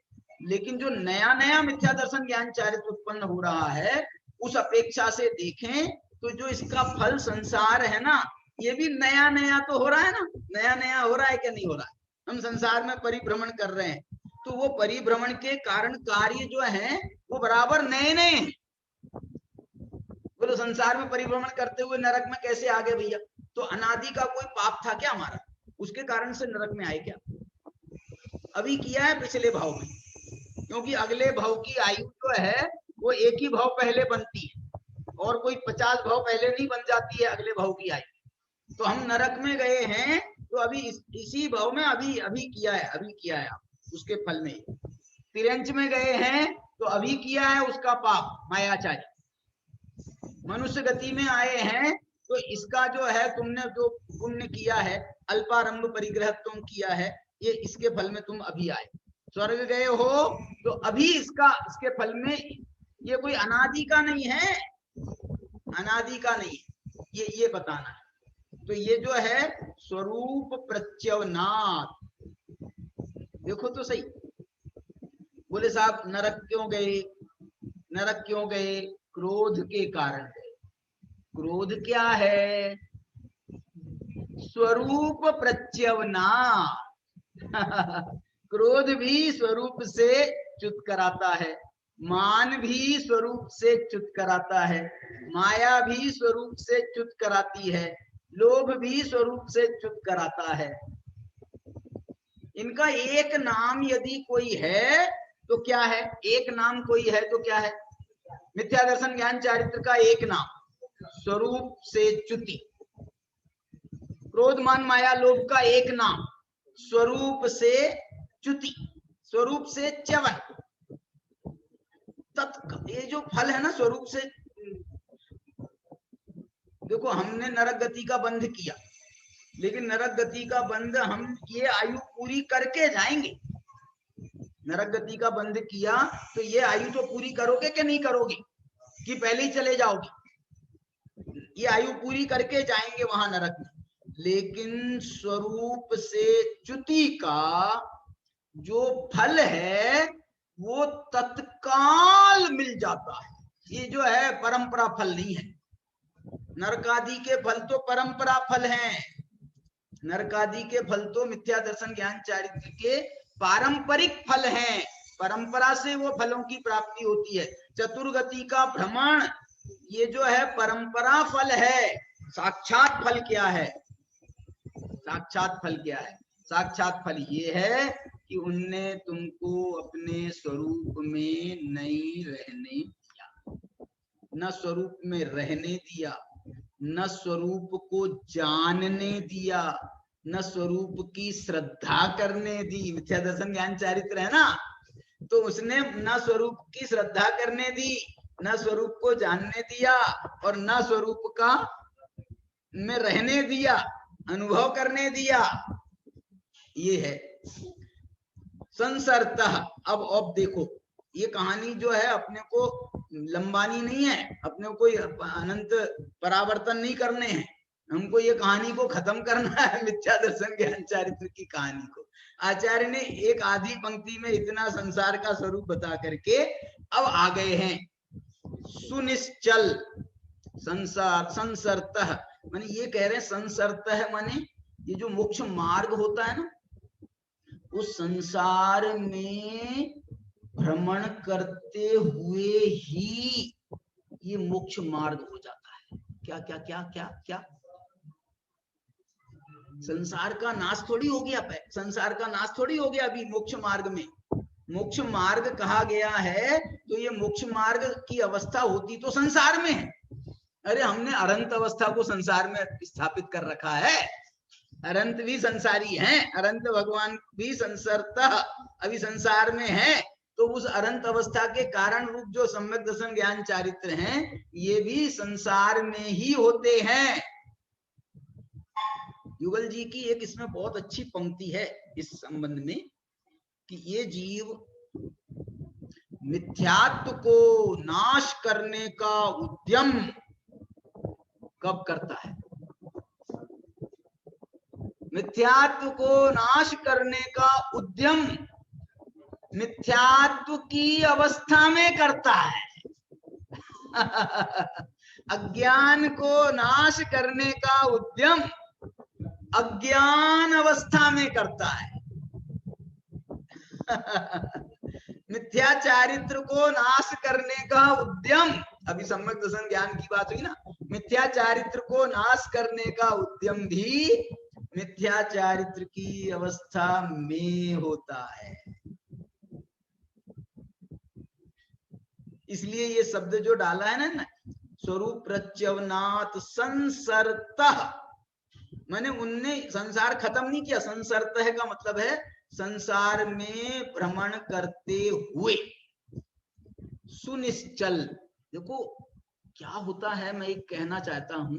लेकिन जो नया नया मिथ्या दर्शन ज्ञान चारित्र उत्पन्न हो रहा है, उस अपेक्षा से देखें तो जो इसका फल संसार है ना, ये भी नया नया तो हो रहा है ना, नया नया हो रहा है क्या नहीं हो रहा है? हम संसार में परिभ्रमण कर रहे हैं, तो वो परिभ्रमण के कारण कार्य जो है वो बराबर नए नए हैं। बोलो संसार में परिभ्रमण करते हुए नरक में कैसे आ गए भैया? तो अनादि का कोई पाप था क्या हमारा, उसके कारण से नरक में आए क्या? अभी किया है पिछले भाव में, क्योंकि अगले भाव की आयु जो है वो एक ही भाव पहले बनती है, और कोई 50 भाव पहले नहीं बन जाती है अगले भाव की आयु। तो हम नरक में गए हैं, तो अभी इसी भाव में अभी किया है आप, उसके फल में। तिरंज में गए हैं तो अभी किया है उसका पाप मायाचारी। मनुष्य गति में आए हैं तो इसका जो है, तुमने जो पुण्य किया है, अल्पारंभ परिग्रह तुम किया है, ये इसके फल में तुम अभी आए। स्वर्ग गए हो तो अभी इसके फल में, ये कोई अनादि का नहीं है, अनादि का नहीं, ये बताना है। तो ये जो है स्वरूप प्रत्यवनात्, देखो तो सही। बोले साहब नरक क्यों गए? नरक क्यों गए? क्रोध के कारण गए। क्रोध क्या है? स्वरूप प्रत्यवनात्। क्रोध भी स्वरूप से च्युत कराता है, मान भी स्वरूप से च्युत कराता है, माया भी स्वरूप से च्युत कराती है, लोभ भी स्वरूप से च्युत कराता है। इनका एक नाम यदि कोई है तो क्या है? एक नाम कोई है तो क्या है? मिथ्या दर्शन ज्ञान चारित्र का एक नाम स्वरूप से च्युति। क्रोध मान माया लोभ का एक नाम स्वरूप से च्युति, स्वरूप से च्यवन। ये जो फल है ना स्वरूप से, देखो हमने नरक गति का बंध किया, लेकिन नरक गति का बंध हम ये आयु पूरी करके जाएंगे। नरक गति का बंध किया तो ये आयु तो पूरी करोगे कि नहीं करोगे, कि पहले ही चले जाओगे? ये आयु पूरी करके जाएंगे वहां नरक में, लेकिन स्वरूप से च्युति का जो फल है वो तत्काल मिल जाता है। ये जो है परंपरा फल नहीं है। नरकादि के फल तो परंपरा फल हैं, नरकादि के फल तो मिथ्या दर्शन ज्ञान चारित्र के पारंपरिक फल हैं, परंपरा से वो फलों की प्राप्ति होती है। चतुर्गति का भ्रमण ये जो है परंपरा फल है। साक्षात फल क्या है? साक्षात फल क्या है? साक्षात फल ये है कि उनने तुमको अपने स्वरूप में नहीं रहने दिया, न स्वरूप में रहने दिया, न स्वरूप को जानने दिया, न स्वरूप की श्रद्धा करने दी। मिथ्या दर्शन ज्ञान चारित्र है ना, तो उसने न स्वरूप की श्रद्धा करने दी, न स्वरूप को जानने दिया, और न स्वरूप का में रहने दिया, अनुभव करने दिया। ये है संसरतः। अब देखो, ये कहानी जो है अपने को लंबानी नहीं है, अपने को कोई अनंत परावर्तन नहीं करने हैं, हमको ये कहानी को खत्म करना है, मिथ्या दर्शन ज्ञान चारित्र की कहानी को। आचार्य ने एक आधी पंक्ति में इतना संसार का स्वरूप बता करके अब आ गए हैं सुनिश्चल संसार संसरतः। माने ये कह रहे हैं संसरतः माने ये जो मोक्ष मार्ग होता है ना, उस संसार में भ्रमण करते हुए ही ये मोक्ष मार्ग हो जाता है। क्या क्या क्या क्या क्या? संसार का नाश थोड़ी हो गया, संसार का नाश थोड़ी हो गया अभी मोक्ष मार्ग में। मोक्ष मार्ग कहा गया है तो ये मोक्ष मार्ग की अवस्था होती तो संसार में है। अरे हमने अनंत अवस्था को संसार में स्थापित कर रखा है, अनंत भी संसारी हैं, अनंत भगवान भी संसरतः अभी संसार में है, तो उस अनंत अवस्था के कारण रूप जो सम्यक दर्शन ज्ञान चारित्र हैं, ये भी संसार में ही होते हैं। युगल जी की एक इसमें बहुत अच्छी पंक्ति है इस संबंध में कि ये जीव मिथ्यात्व को नाश करने का उद्यम कब करता है? मिथ्यात्व को नाश करने का उद्यम मिथ्यात्व की अवस्था में करता है। अज्ञान को नाश करने का उद्यम अज्ञान अवस्था में करता है। मिथ्या चारित्र को नाश करने का उद्यम, अभी सम्यक दर्शन ज्ञान की बात हुई ना, मिथ्या चारित्र को नाश करने का उद्यम भी मिथ्या चारित्र की अवस्था में होता है। इसलिए ये शब्द जो डाला है ना, स्वरूप प्रत्यवनात् संसरतः, माने उनने संसार खत्म नहीं किया। संसरतः का मतलब है संसार में भ्रमण करते हुए। सुनिश्चल, देखो क्या होता है, मैं एक कहना चाहता हूं,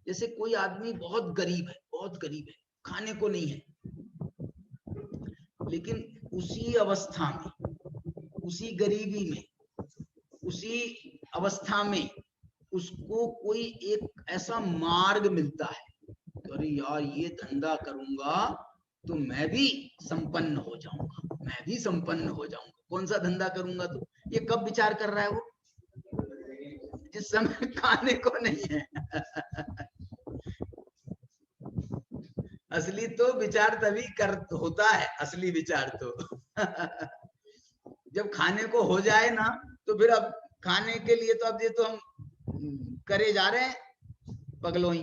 जैसे कोई आदमी बहुत गरीब है, बहुत गरीब है, खाने को नहीं है, लेकिन उसी अवस्था में, उसी गरीबी में, उसी अवस्था में उसको कोई एक ऐसा मार्ग मिलता है, अरे यार ये धंधा करूंगा तो मैं भी संपन्न हो जाऊंगा, मैं भी संपन्न हो जाऊंगा। कौन सा धंधा करूंगा? तो ये कब विचार कर रहा है वो? जिस समय खाने को नहीं है। असली तो विचार तभी होता है, असली विचार तो जब खाने को हो जाए ना, तो फिर अब खाने के लिए तो अब ये तो हम करे जा रहे हैं पगलोई।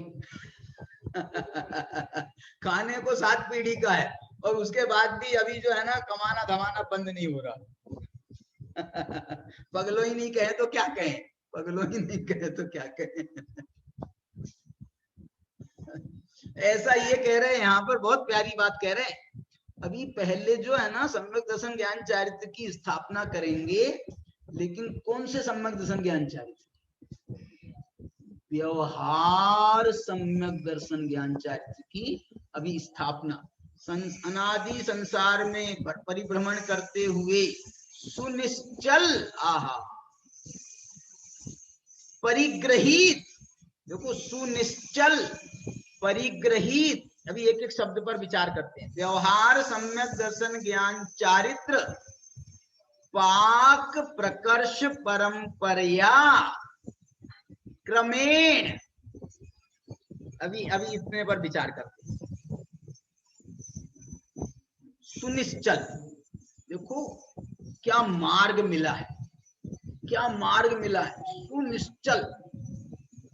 खाने को 7 पीढ़ी का है और उसके बाद भी अभी जो है ना कमाना धमाना बंद नहीं हो रहा। पगलोई नहीं कहे तो क्या कहें, पगलोई नहीं कहे तो क्या कहें। ऐसा ये कह रहे हैं, यहाँ पर बहुत प्यारी बात कह रहे हैं। अभी पहले जो है ना सम्यक दर्शन ज्ञान चारित्र की स्थापना करेंगे, लेकिन कौन से सम्यक दर्शन ज्ञान चारित्र? व्यवहार सम्यक दर्शन ज्ञान चारित्र की अभी स्थापना। अनादि संसार में परिभ्रमण करते हुए सुनिश्चल, आहा, परिग्रहित, देखो सुनिश्चल परिग्रहित, अभी एक एक शब्द पर विचार करते हैं। व्यवहार सम्यक दर्शन ज्ञान चारित्र पाक प्रकर्ष परंपरया क्रमेण, अभी इतने पर विचार करते हैं। सुनिश्चल, देखो क्या मार्ग मिला है, क्या मार्ग मिला है। सुनिश्चल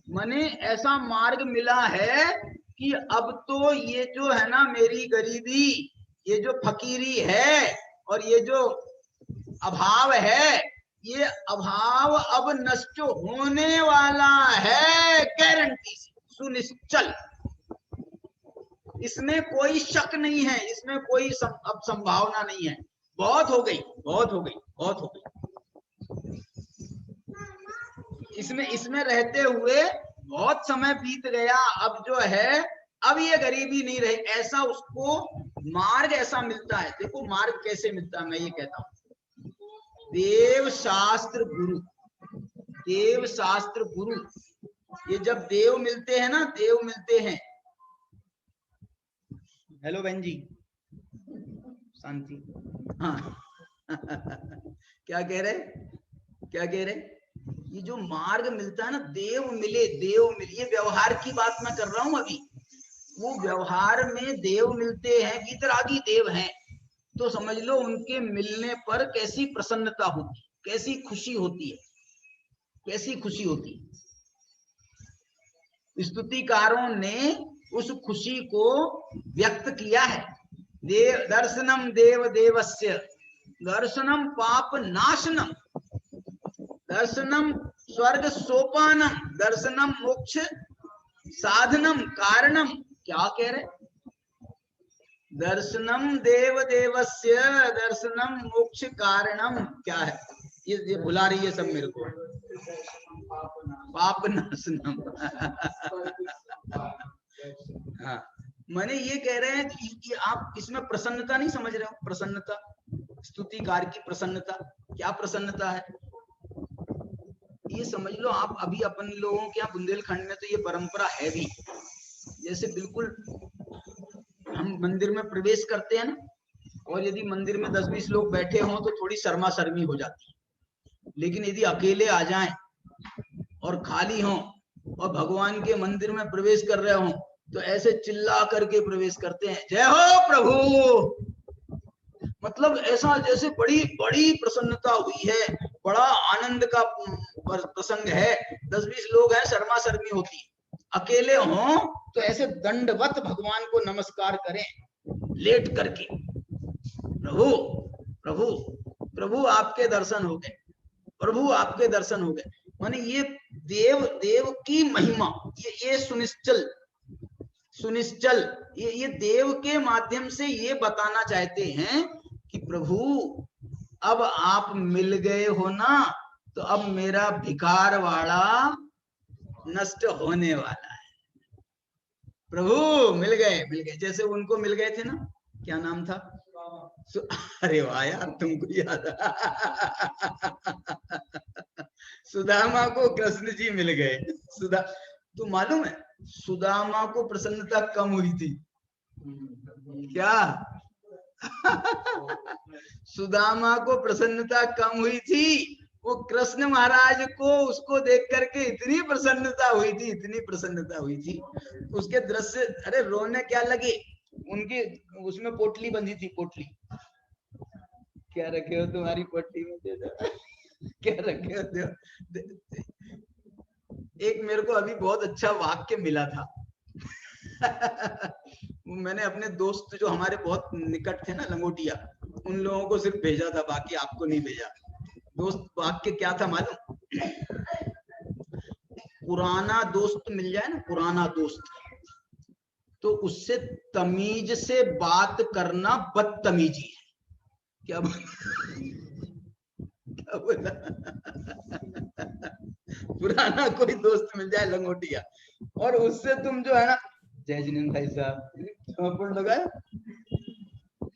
माने ऐसा मार्ग मिला है कि अब तो ये जो है ना मेरी गरीबी, ये जो फकीरी है और ये जो अभाव है, ये अभाव अब नष्ट होने वाला है, गारंटी से। सुनिश्चल, इसमें कोई शक नहीं है, इसमें कोई अब संभावना नहीं है। बहुत हो गई, बहुत हो गई, बहुत हो गई। इसमें रहते हुए बहुत समय बीत गया, अब जो है अब ये गरीबी नहीं रही, ऐसा उसको मार्ग ऐसा मिलता है। देखो मार्ग कैसे मिलता है, मैं ये कहता हूं, देव शास्त्र गुरु, देव शास्त्र गुरु, ये जब देव मिलते हैं ना, देव मिलते हैं। हेलो बहन जी, शांति, हाँ क्या कह रहे, क्या कह रहे, ये जो मार्ग मिलता है ना, देव मिले, देव मिले, ये व्यवहार की बात मैं कर रहा हूं अभी। वो व्यवहार में देव मिलते हैं, वितरागी देव हैं, तो समझ लो उनके मिलने पर कैसी प्रसन्नता होती, कैसी खुशी होती है, कैसी खुशी होती है। स्तुतिकारों ने उस खुशी को व्यक्त किया है। देव दर्शनम देव देवस्य दर्शनम पाप नाशनम दर्शनम स्वर्ग सोपानम दर्शनम मोक्ष साधनम कारणम। क्या कह रहे, दर्शनम देव देवस्य दर्शनम मोक्ष कारणम, क्या है ये भुला रही है सब मेरे को, पाप नाशनम हाँ, मैंने ये कह रहे हैं कि आप इसमें प्रसन्नता नहीं समझ रहे हो, प्रसन्नता, स्तुतिकार की प्रसन्नता, क्या प्रसन्नता है ये समझ लो आप। अभी अपन लोगों के यहाँ बुंदेलखंड में तो ये परंपरा है भी, जैसे बिल्कुल हम मंदिर में प्रवेश करते हैं ना, और यदि मंदिर में 10-20 लोग बैठे हों तो थोड़ी शर्मा शर्मी हो जाती है, लेकिन यदि अकेले आ जाएं और खाली हों और भगवान के मंदिर में प्रवेश कर रहे हों तो ऐसे चिल्ला करके प्रवेश करते हैं, जय हो प्रभु, मतलब ऐसा जैसे बड़ी बड़ी प्रसन्नता हुई है, बड़ा आनंद का प्रसंग है। 10-20 लोग हैं, शर्मा शर्मी होती है। अकेले हों तो ऐसे दंडवत भगवान को नमस्कार करें लेट करके, प्रभु प्रभु प्रभु आपके दर्शन हो गए, प्रभु आपके दर्शन हो गए। माने ये देव देव की महिमा, ये सुनिश्चल सुनिश्चल, ये देव के माध्यम से ये बताना चाहते हैं कि प्रभु अब आप मिल गए हो ना, तो अब मेरा भिकार वाला नष्ट होने वाला है। प्रभु मिल गए, मिल गए, जैसे उनको मिल गए थे ना, क्या नाम था, अरे वाह यार तुमको याद सुदामा को कृष्ण जी मिल गए। सुदा तो मालूम है सुदामा को प्रसन्नता कम हुई थी क्या सुदामा को प्रसन्नता कम हुई थी, वो कृष्ण महाराज को उसको देख करके इतनी प्रसन्नता हुई थी, इतनी प्रसन्नता हुई थी उसके दृश्य। अरे रोने क्या लगे, उनकी उसमें पोटली बंधी थी, पोटली क्या रखे हो तुम्हारी पोटली में, दे दो क्या रखे हो दे। एक मेरे को अभी बहुत अच्छा वाक्य मिला था मैंने अपने दोस्त जो हमारे बहुत निकट थे ना, लंगोटिया, उन लोगों को सिर्फ भेजा था, बाकी आपको नहीं भेजा। दोस्त वाक्य क्या था मालूम, पुराना दोस्त मिल जाए ना, पुराना दोस्त, तो उससे तमीज से बात करना बदतमीजी है। क्या बोला पुराना कोई दोस्त मिल जाए लंगोटिया और उससे तुम जो है ना, जय जिनेंद्र भाई साहब अपन लगाया,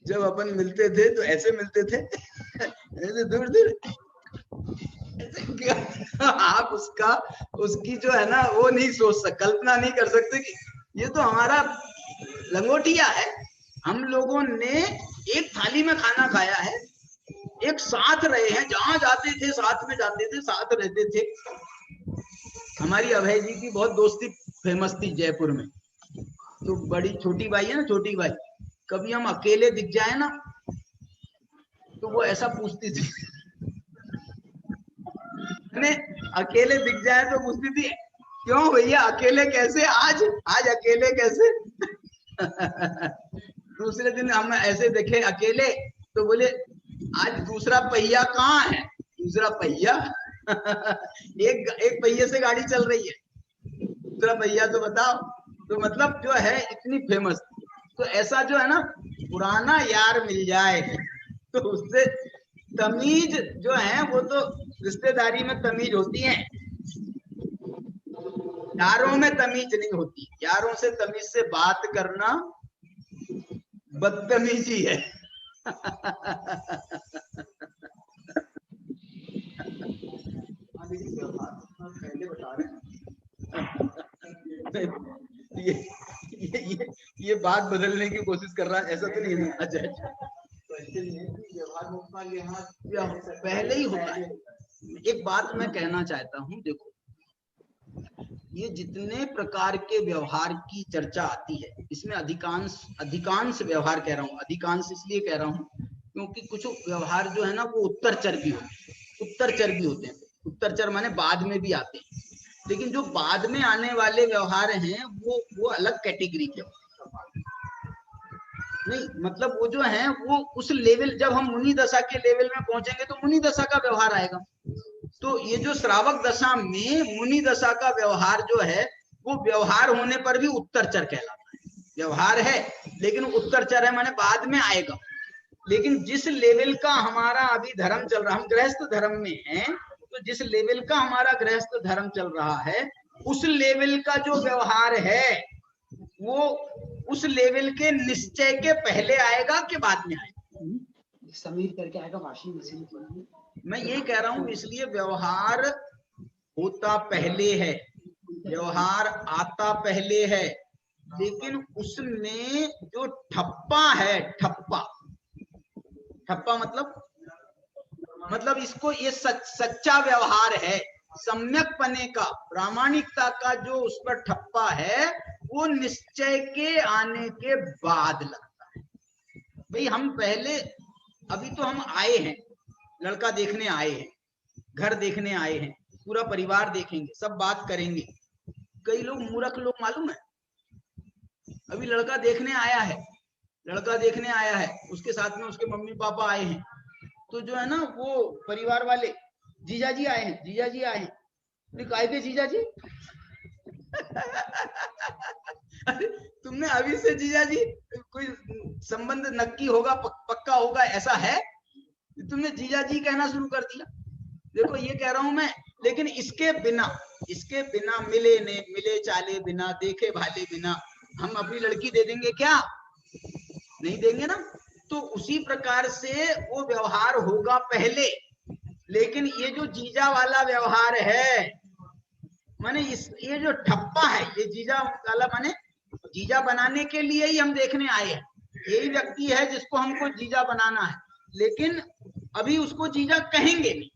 जब अपन मिलते थे तो ऐसे मिलते थे ऐसे दूर दूर आप उसकी जो है ना वो नहीं सोच सकते, कल्पना नहीं कर सकते कि ये तो हमारा लंगोटिया है। हम लोगों ने एक थाली में खाना खाया है, एक साथ रहे हैं, जहां जाते थे साथ में जाते थे, साथ रहते थे। हमारी अभय जी की बहुत दोस्ती फेमस थी जयपुर में, तो बड़ी छोटी भाई है ना, छोटी भाई, कभी हम अकेले दिख जाए ना तो वो ऐसा पूछती थी अकेले दिख जाए तो पूछती थी, क्यों भैया अकेले कैसे, आज अकेले कैसे दूसरे दिन हम ऐसे देखे अकेले तो बोले आज दूसरा पहिया कहाँ है, दूसरा पहिया एक पहिए से गाड़ी चल रही है दूसरा भैया तो बताओ। तो मतलब जो है इतनी फेमस। तो ऐसा जो है ना, पुराना यार मिल जाए तो उससे तमीज जो है वो तो रिश्तेदारी में तमीज होती है, यारों में तमीज नहीं होती। यारों से तमीज से बात करना बदतमीजी है। पहले बता रहे हैं ये बात बदलने की कोशिश कर रहा है, ऐसा तो नहीं है। अच्छा पहले ही होता है। एक बात मैं कहना चाहता हूँ, देखो ये जितने प्रकार के व्यवहार की चर्चा आती है, इसमें अधिकांश व्यवहार कह रहा हूँ, अधिकांश इसलिए कह रहा हूँ क्योंकि कुछ व्यवहार जो है ना वो उत्तरचर भी होते हैं। उत्तरचर माने बाद में भी आते हैं, लेकिन जो बाद में आने वाले व्यवहार हैं वो अलग कैटेगरी के नहीं। मतलब वो जो है वो उस लेवल, जब हम मुनि दशा के लेवल में पहुंचेंगे तो मुनि दशा का व्यवहार आएगा। तो ये जो श्रावक दशा में मुनि दशा का व्यवहार जो है वो व्यवहार होने पर भी उत्तरचर कहलाता है। व्यवहार है लेकिन उत्तरचर है, माने बाद में आएगा। लेकिन जिस लेवल का हमारा अभी धर्म चल रहा, हम गृहस्थ धर्म में हैं, तो जिस लेवल का हमारा गृहस्थ धर्म चल रहा है उस लेवल का जो व्यवहार है वो उस लेवल के निश्चय के पहले आएगा कि बाद में आएगा। समीर करके आएगा वॉशिंग मशीन। मैं ये कह रहा हूं, इसलिए व्यवहार होता पहले है, व्यवहार आता पहले है, लेकिन उसमें जो ठप्पा है, ठप्पा मतलब इसको ये सच्चा व्यवहार है, सम्यक पने का, प्रामाणिकता का जो उस पर ठप्पा है वो निश्चय के आने के बाद लगता है। भाई हम पहले, अभी तो हम आए हैं, लड़का देखने आए हैं, घर देखने आए हैं, पूरा परिवार देखेंगे, सब बात करेंगे। कई लोग मूर्ख लोग मालूम है, अभी लड़का देखने आया है, उसके साथ में उसके मम्मी पापा आए हैं, तो जो है ना वो परिवार वाले, जीजाजी आए हैं। काय के जीजाजी? अरे तुमने अभी से जीजाजी, कोई संबंध नक्की होगा, पक्का होगा ऐसा है, तुमने जीजाजी कहना शुरू कर दिया। देखो ये कह रहा हूं मैं, लेकिन इसके बिना मिले चाले बिना, देखे भाले बिना हम अपनी लड़की दे देंगे क्या? नहीं देंगे ना। तो उसी प्रकार से वो व्यवहार होगा पहले, लेकिन ये जो जीजा वाला व्यवहार है, माने ये जो ठप्पा है, ये जीजा वाला माने जीजा बनाने के लिए ही हम देखने आए हैं, यही व्यक्ति है जिसको हमको जीजा बनाना है, लेकिन अभी उसको जीजा कहेंगे नहीं।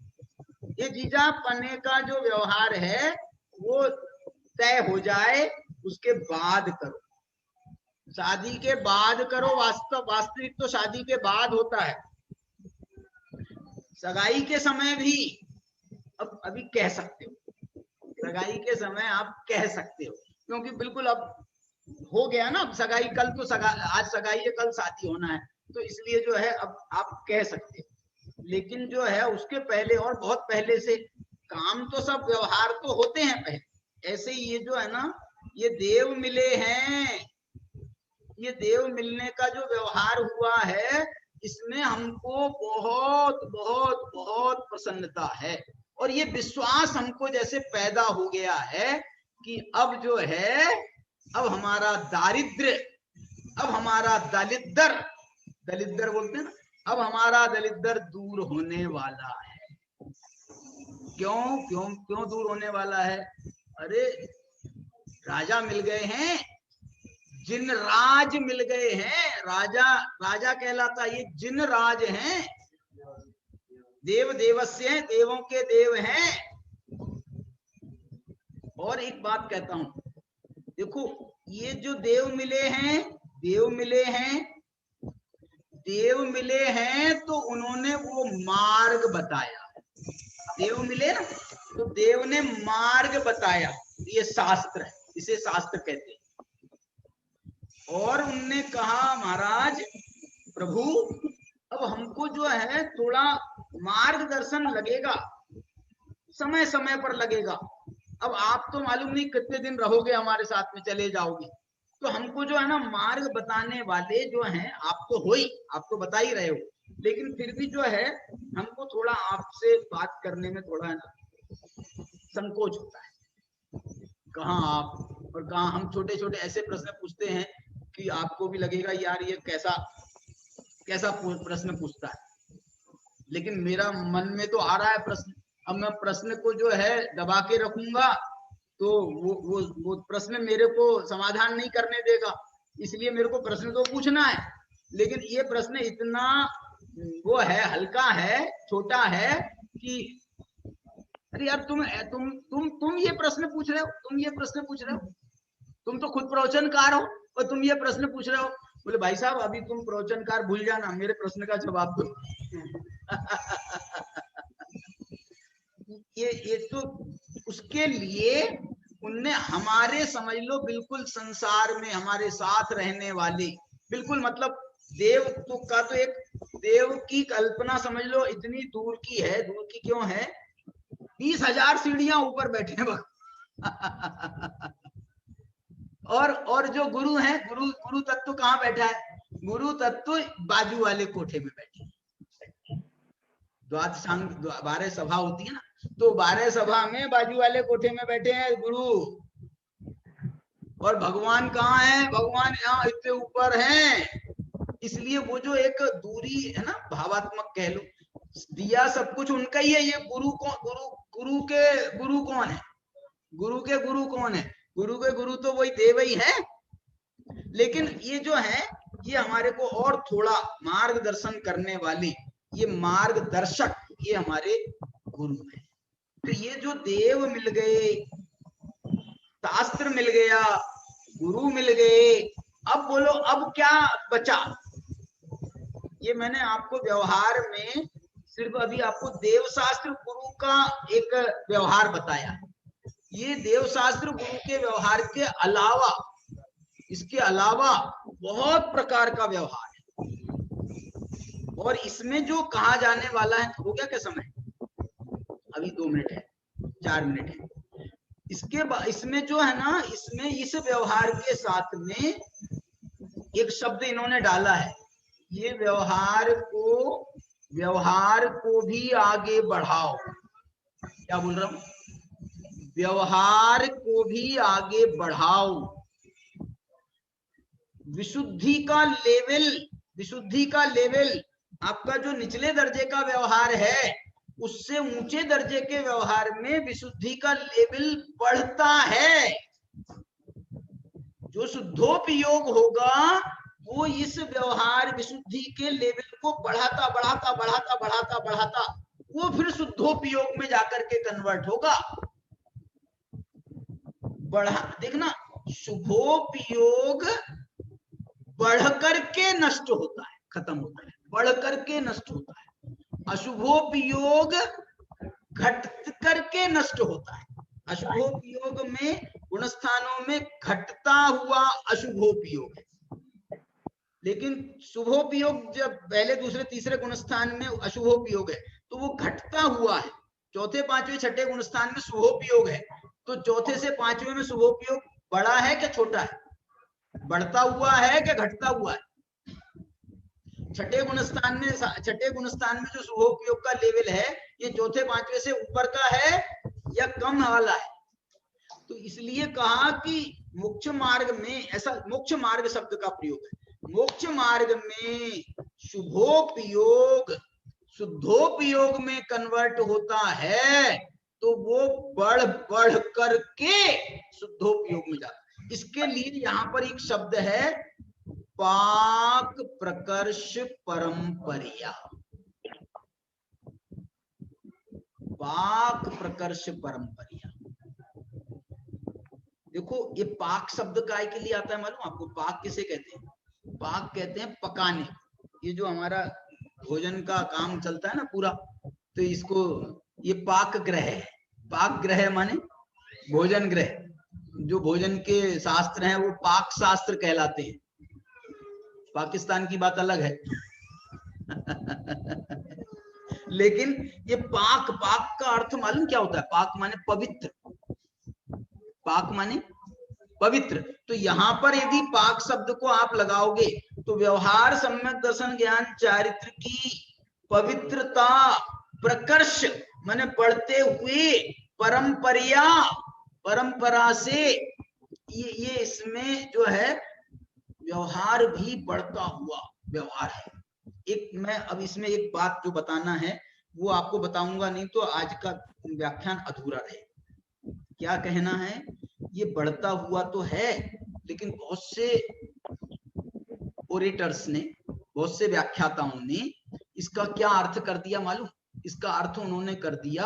ये जीजा पने का जो व्यवहार है वो तय हो जाए, उसके बाद करो, शादी के बाद करो। वास्तविक तो शादी के बाद होता है, सगाई के समय भी अब अभी कह सकते हो, सगाई के समय आप कह सकते हो, क्योंकि बिल्कुल अब हो गया ना, अब सगाई, कल तो आज सगाई है, कल शादी होना है, तो इसलिए जो है अब आप कह सकते हो। लेकिन जो है उसके पहले और बहुत पहले से काम तो सब व्यवहार तो होते हैं पहले। ऐसे ही ये जो है ना, ये देव मिले हैं, ये देव मिलने का जो व्यवहार हुआ है, इसमें हमको बहुत बहुत बहुत प्रसन्नता है, और ये विश्वास हमको जैसे पैदा हो गया है कि अब जो है, अब हमारा दारिद्र्य, अब हमारा दलिद्र बोलते हैं ना, अब हमारा दलिद्र दूर होने वाला है। क्यों दूर होने वाला है? अरे राजा मिल गए हैं, जिन राज मिल गए हैं, राजा कहलाता, ये जिन राज हैं, देव देवस्य हैं, देवों के देव हैं। और एक बात कहता हूं, देखो ये जो देव मिले हैं तो उन्होंने वो मार्ग बताया। देव मिले ना, तो देव ने मार्ग बताया, ये शास्त्र है, इसे शास्त्र कहते हैं। और उनने कहा, महाराज प्रभु अब हमको जो है थोड़ा मार्गदर्शन लगेगा, समय समय पर लगेगा, अब आप तो मालूम नहीं कितने दिन रहोगे हमारे साथ में, चले जाओगे, तो हमको जो है ना मार्ग बताने वाले जो हैं, आप तो हो ही, आप तो बता ही रहे हो, लेकिन फिर भी जो है हमको थोड़ा आपसे बात करने में थोड़ा है ना संकोच होता है। कहाँ आप और कहाँ हम, छोटे छोटे ऐसे प्रश्न पूछते हैं कि आपको भी लगेगा यार ये कैसा कैसा प्रश्न पूछता है, लेकिन मेरा मन में तो आ रहा है प्रश्न। अब मैं प्रश्न को जो है दबा के रखूंगा तो वो प्रश्न मेरे को समाधान नहीं करने देगा, इसलिए मेरे को प्रश्न तो पूछना है, लेकिन ये प्रश्न इतना वो है, हल्का है, छोटा है कि अरे यार तुम ये प्रश्न पूछ रहे हो, तुम ये प्रश्न पूछ रहे हो, तुम तो खुद प्रवचनकार हो और तुम ये प्रश्न पूछ रहे हो। बोले भाई साहब अभी तुम प्रवचनकार भूल जाना, मेरे प्रश्न का जवाब दो। ये तो उसके लिए उनने हमारे, समझ लो बिल्कुल संसार में हमारे साथ रहने वाले, बिल्कुल मतलब देव का तो एक देव की कल्पना समझ लो इतनी दूर की है, दूर की क्यों है, 20,000 सीढ़ियां ऊपर बैठे हैं। और जो गुरु हैं, गुरु तत्व कहाँ बैठा है, गुरु तत्व बाजू वाले कोठे में बैठे हैं। 12 सभा होती है ना, तो 12 सभा में बाजू वाले कोठे में बैठे हैं गुरु, और भगवान कहाँ है, भगवान यहाँ इतने ऊपर हैं। इसलिए वो जो एक दूरी है ना, भावात्मक कह लो, दिया सब कुछ उनका ही है। ये गुरु के गुरु कौन है, गुरु के गुरु कौन है, गुरु के गुरु तो वही देव ही है, लेकिन ये जो है ये हमारे को और थोड़ा मार्गदर्शन करने वाली, ये मार्गदर्शक, ये हमारे गुरु हैं। तो ये जो देव मिल गए, शास्त्र मिल गया, गुरु मिल गए, अब बोलो अब क्या बचा। ये मैंने आपको व्यवहार में सिर्फ अभी आपको देव शास्त्र गुरु का एक व्यवहार बताया, ये देव शास्त्र गुरु के व्यवहार के अलावा, इसके अलावा बहुत प्रकार का व्यवहार है। और इसमें जो कहा जाने वाला है, हो गया क्या समय, अभी 2 मिनट है, 4 मिनट है। इसमें जो है ना, इसमें इस व्यवहार के साथ में एक शब्द इन्होंने डाला है, ये व्यवहार को भी आगे बढ़ाओ। क्या बोल रहा हूं, व्यवहार को भी आगे बढ़ाओ। विशुद्धि का लेवल आपका जो निचले दर्जे का व्यवहार है, उससे ऊंचे दर्जे के व्यवहार में विशुद्धि का लेवल बढ़ता है। जो शुद्धोपयोग होगा वो इस व्यवहार विशुद्धि के लेवल को बढ़ाता बढ़ाता बढ़ाता बढ़ाता बढ़ाता वो फिर शुद्धोपयोग में जाकर के कन्वर्ट होगा। देखना, शुभोपयोग बढ़ करके नष्ट होता है, खत्म होता है, बढ़ करके नष्ट होता है। अशुभोपयोग घट करके नष्ट होता है। अशुभोपयोग में गुणस्थानों में घटता हुआ अशुभोपयोग है, लेकिन शुभोपयोग जब पहले दूसरे तीसरे गुणस्थान में अशुभोपयोग है तो वो घटता हुआ है। चौथे पांचवें छठे गुणस्थान में शुभोपयोग है, तो चौथे से पांचवें में शुभोपयोग बड़ा है क्या छोटा है, बढ़ता हुआ है क्या घटता हुआ है। छठे गुणस्थान में जो शुभोपयोग का लेवल है ये चौथे पांचवें से ऊपर का है या कम वाला है। तो इसलिए कहा कि मोक्ष मार्ग में, ऐसा मोक्ष मार्ग शब्द का प्रयोग है, मोक्ष मार्ग में शुभोपयोग शुद्धोपयोग में कन्वर्ट होता है तो वो बढ़ बढ़ करके शुद्धोपयोग में जाता है। इसके लिए यहाँ पर एक शब्द है पाक प्रकर्ष परंपरिया। पाक प्रकर्ष परंपरिया, देखो ये पाक शब्द काय के लिए आता है मालूम आपको? पाक किसे कहते हैं? पाक कहते हैं पकाने। ये जो हमारा भोजन का काम चलता है ना पूरा, तो इसको ये पाक ग्रह है। पाक ग्रह माने भोजन ग्रह। जो भोजन के शास्त्र हैं वो पाक शास्त्र कहलाते हैं। पाकिस्तान की बात अलग है। लेकिन ये पाक का अर्थ मालूम क्या होता है? पाक माने पवित्र। पाक माने पवित्र। तो यहाँ पर यदि पाक शब्द को आप लगाओगे तो व्यवहार, सम्यक दर्शन, ज्ञान, चारित्र की पवित्रता, प्रकर्ष माने बढ़ते हुए, परंपरा से ये इसमें जो है व्यवहार भी बढ़ता हुआ व्यवहार है। एक मैं अब इसमें एक बात जो बताना है वो आपको बताऊंगा, नहीं तो आज का व्याख्यान अधूरा रहे। क्या कहना है? ये बढ़ता हुआ तो है, लेकिन बहुत से ओरेटर्स ने, बहुत से व्याख्याताओं ने इसका क्या अर्थ कर दिया मालूम? इसका अर्थ उन्होंने कर दिया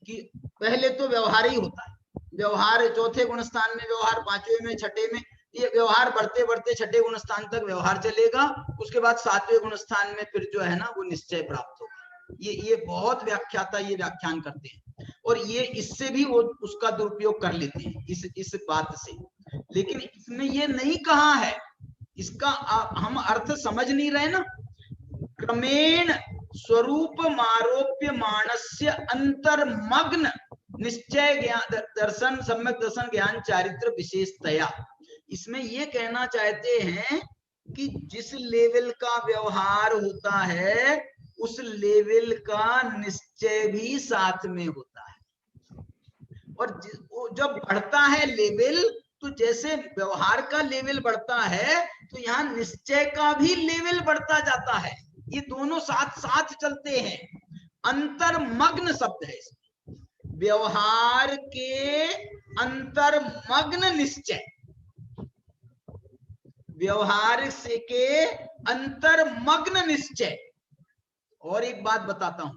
कि पहले तो व्यवहार ही होता है, व्यवहार चौथे गुण स्थान में, व्यवहार पांचवें में, छठे में, ये व्यवहार बढ़ते बढ़ते छठे गुण स्थान तक व्यवहार चलेगा, उसके बाद सातवें गुण स्थान में फिर जो है ना वो निश्चय प्राप्त होगा। ये बहुत व्याख्याता ये व्याख्यान करते हैं और ये इससे भी वो उसका दुरुपयोग कर लेते हैं इस बात से। लेकिन इसमें ये नहीं कहा है, इसका हम अर्थ समझ नहीं रहे ना। क्रमेण स्वरूप मारोप्य मानस्य अंतर्मग्न निश्चय ज्ञान दर्शन, सम्यक दर्शन, ज्ञान, चारित्र विशेषतया। इसमें ये कहना चाहते हैं कि जिस लेवल का व्यवहार होता है उस लेवल का निश्चय भी साथ में होता है। और जब बढ़ता है लेवल, तो जैसे व्यवहार का लेवल बढ़ता है तो यहाँ निश्चय का भी लेवल बढ़ता जाता है। ये दोनों साथ साथ चलते हैं। अंतर्मग्न शब्द है इसमें, व्यवहार के अंतर्मग्न निश्चय, व्यवहार से के अंतर्मग्न निश्चय। और एक बात बताता हूं,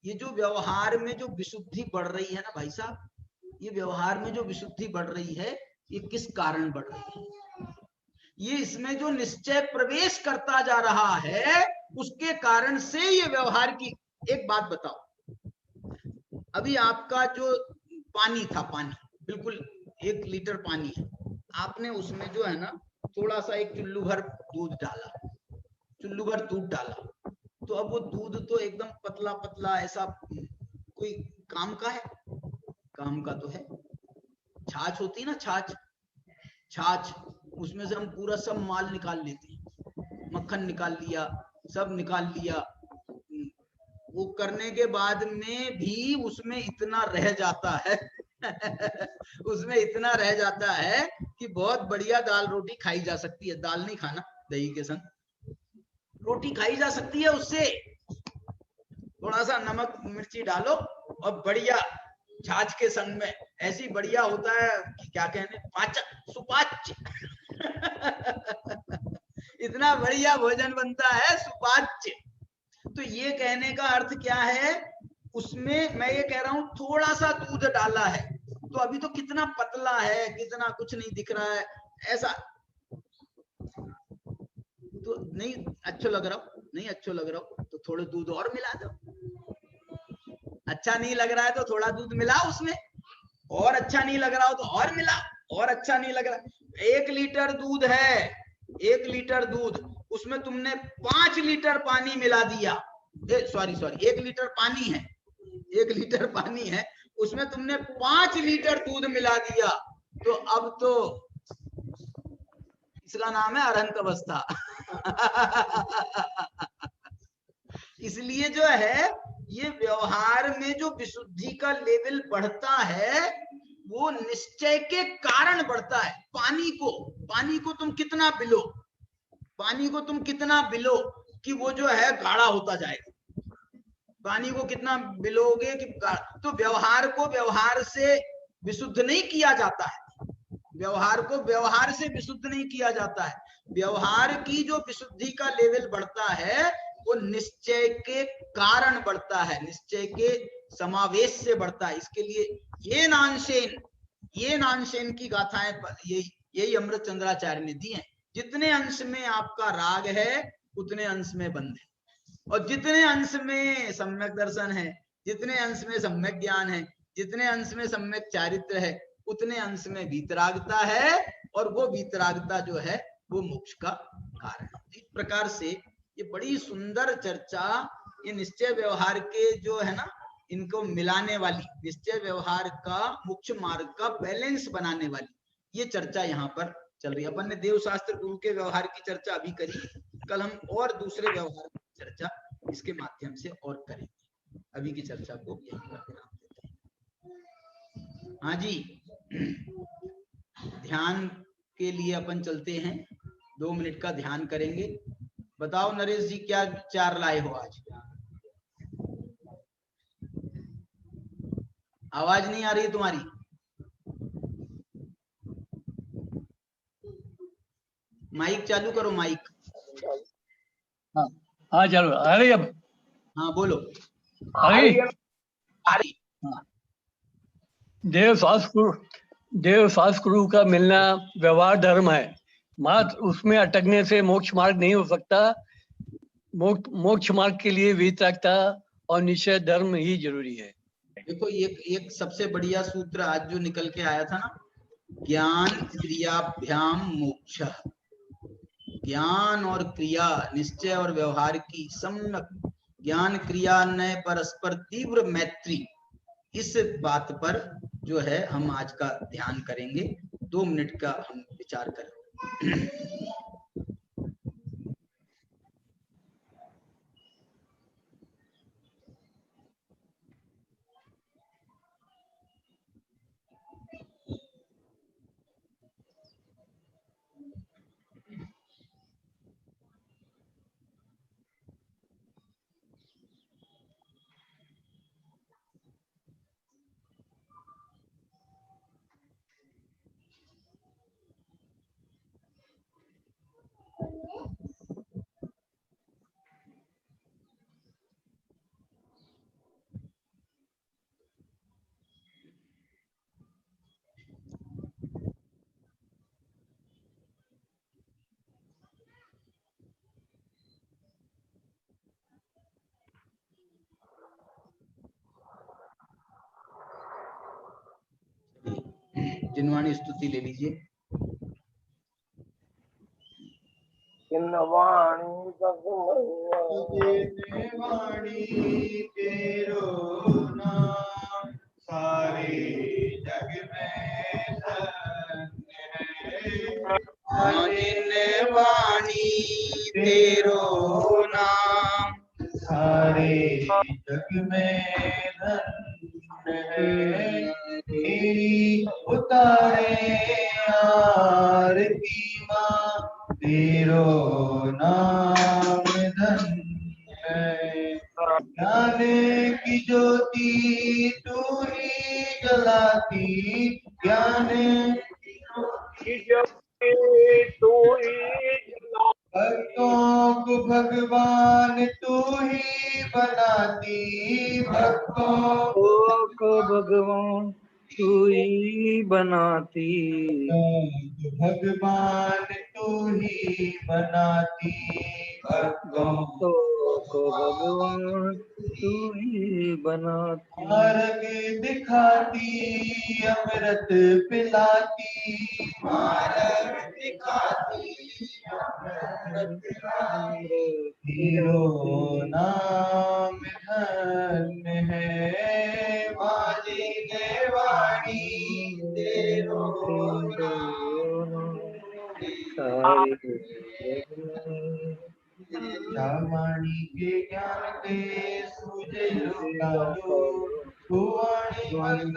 ये जो व्यवहार में जो विशुद्धि बढ़ रही है ना भाई साहब, ये व्यवहार में जो विशुद्धि बढ़ रही है ये किस कारण बढ़ रही है? ये इसमें जो निश्चय प्रवेश करता जा रहा है उसके कारण से ये व्यवहार की। एक बात बताओ, अभी आपका जो पानी था, पानी बिल्कुल 1 लीटर पानी है, आपने उसमें जो है ना थोड़ा सा एक चुल्लू भर दूध डाला, चुल्लू भर दूध डाला, तो अब वो दूध तो एकदम पतला पतला ऐसा कोई काम का है? काम का तो है। छाछ होती ना, छाछ, छाछ उसमें से हम पूरा सब माल निकाल लेते हैं, मक्खन निकाल लिया, सब निकाल लिया, वो करने के बाद में भी उसमें इतना रह जाता है उसमें इतना रह जाता है कि बहुत बढ़िया दाल रोटी खाई जा सकती है। दाल नहीं खाना, दही के संग रोटी खाई जा सकती है उससे। थोड़ा सा नमक मिर्ची डालो और बढ़िया छाछ के संग में ऐसी बढ़िया होता है कि क्या कहने, पाचक, सुपाच्य इतना बढ़िया भोजन बनता है, सुपाच्य। तो ये कहने का अर्थ क्या है, उसमें मैं ये कह रहा हूं थोड़ा सा दूध डाला है तो अभी तो कितना पतला है, कितना कुछ नहीं दिख रहा है, ऐसा तो नहीं अच्छा लग रहा, नहीं अच्छा लग रहा तो थोड़े दूध और मिला दो। अच्छा नहीं लग रहा है तो थोड़ा दूध मिला उसमें, और अच्छा नहीं लग रहा हो तो और मिला, और अच्छा नहीं लग रहा। 1 लीटर दूध है, 1 लीटर दूध, उसमें तुमने 5 लीटर पानी मिला दिया, सॉरी 1 लीटर पानी है, 1 लीटर पानी है, उसमें तुमने 5 लीटर दूध मिला दिया, तो अब तो इसका नाम है अरहंत अवस्था इसलिए जो है ये व्यवहार में जो विशुद्धि का लेवल बढ़ता है वो निश्चय के कारण बढ़ता है। पानी को तुम कितना बिलो, पानी को तुम कितना बिलो कि वो जो है गाढ़ा होता जाएगा, पानी को कितना बिलोगे कि तो व्यवहार को व्यवहार से विशुद्ध नहीं किया जाता है, व्यवहार को व्यवहार से विशुद्ध नहीं किया जाता है। व्यवहार की जो विशुद्धि का लेवल बढ़ता है वो निश्चय के कारण बढ़ता है, निश्चय के समावेश से बढ़ता है। इसके लिए ये नानसेन की गाथाएं यही अमृत चंद्राचार्य ने दी हैं। जितने अंश में आपका राग है उतने अंश में बंध है, और जितने अंश में सम्यक दर्शन है, जितने अंश में सम्यक ज्ञान है, जितने अंश में सम्यक चारित्र है, उतने अंश में वीतरागता है, और वो वीतरागता जो है वो मोक्ष का कारण है। इस प्रकार से ये बड़ी सुंदर चर्चा, ये निश्चय व्यवहार के जो है ना इनको मिलाने वाली, निश्चय व्यवहार का मुख्य मार्ग का बैलेंस बनाने वाली ये चर्चा यहाँ पर चल रही है। अपन ने देव शास्त्र गुरु के व्यवहार की चर्चा अभी करी, कल हम और दूसरे व्यवहार की चर्चा इसके माध्यम से और करेंगे। अभी की चर्चा को यहीं पर विराम देते हैं। हाँ जी, ध्यान के लिए अपन चलते हैं, 2 मिनट का ध्यान करेंगे। बताओ नरेश जी, क्या विचार लाए हो आज? आवाज नहीं आ रही है तुम्हारी। माइक चालू करो, माइक। हाँ हाँ चलो, अरे अब हाँ बोलो। अरे अरे हाँ, देव शास्त्र गुरु का मिलना व्यवहार धर्म है, मात्र उसमें अटकने से मोक्ष मार्ग नहीं हो सकता। मोक्ष मार्ग के लिए वितरकता और निश्चय धर्म ही जरूरी है। देखो एक सबसे बढ़िया सूत्र आज जो निकल के आया था ना, ज्ञान क्रियाभ्याम मोक्ष। ज्ञान और क्रिया, निश्चय और व्यवहार की सम्यक ज्ञान क्रिया ने परस्पर तीव्र मैत्री, इस बात पर जो है हम आज का ध्यान करेंगे। 2 मिनट का हम विचार करेंगे। जिनवाणी स्तुति ले लीजिए। वाणी तेरो नाम सारे जग में धन्य है। वाणी तेरो नाम सारे जग में धन्य है। तेरी उतारे आरती माँ, तेरो नाम धन्य है। ज्ञान की ज्योति तू ही जलाती, ज्ञान की ज्योति तू ही भक्तों को भगवान तू ही बनाती, भक्तों को भगवान तू ही बनाती, भगवान तू ही बनाती, भक्तों को भगवान तू ही बनाती। मार्ग दिखाती अमृत पिलाती, मार्ग दिखाती अमृत पिलाती। तेरो नाम धन्य है। वाणी ने वाणी तेरो वाणी के ज्ञान के सूझे लोकालो, वाणी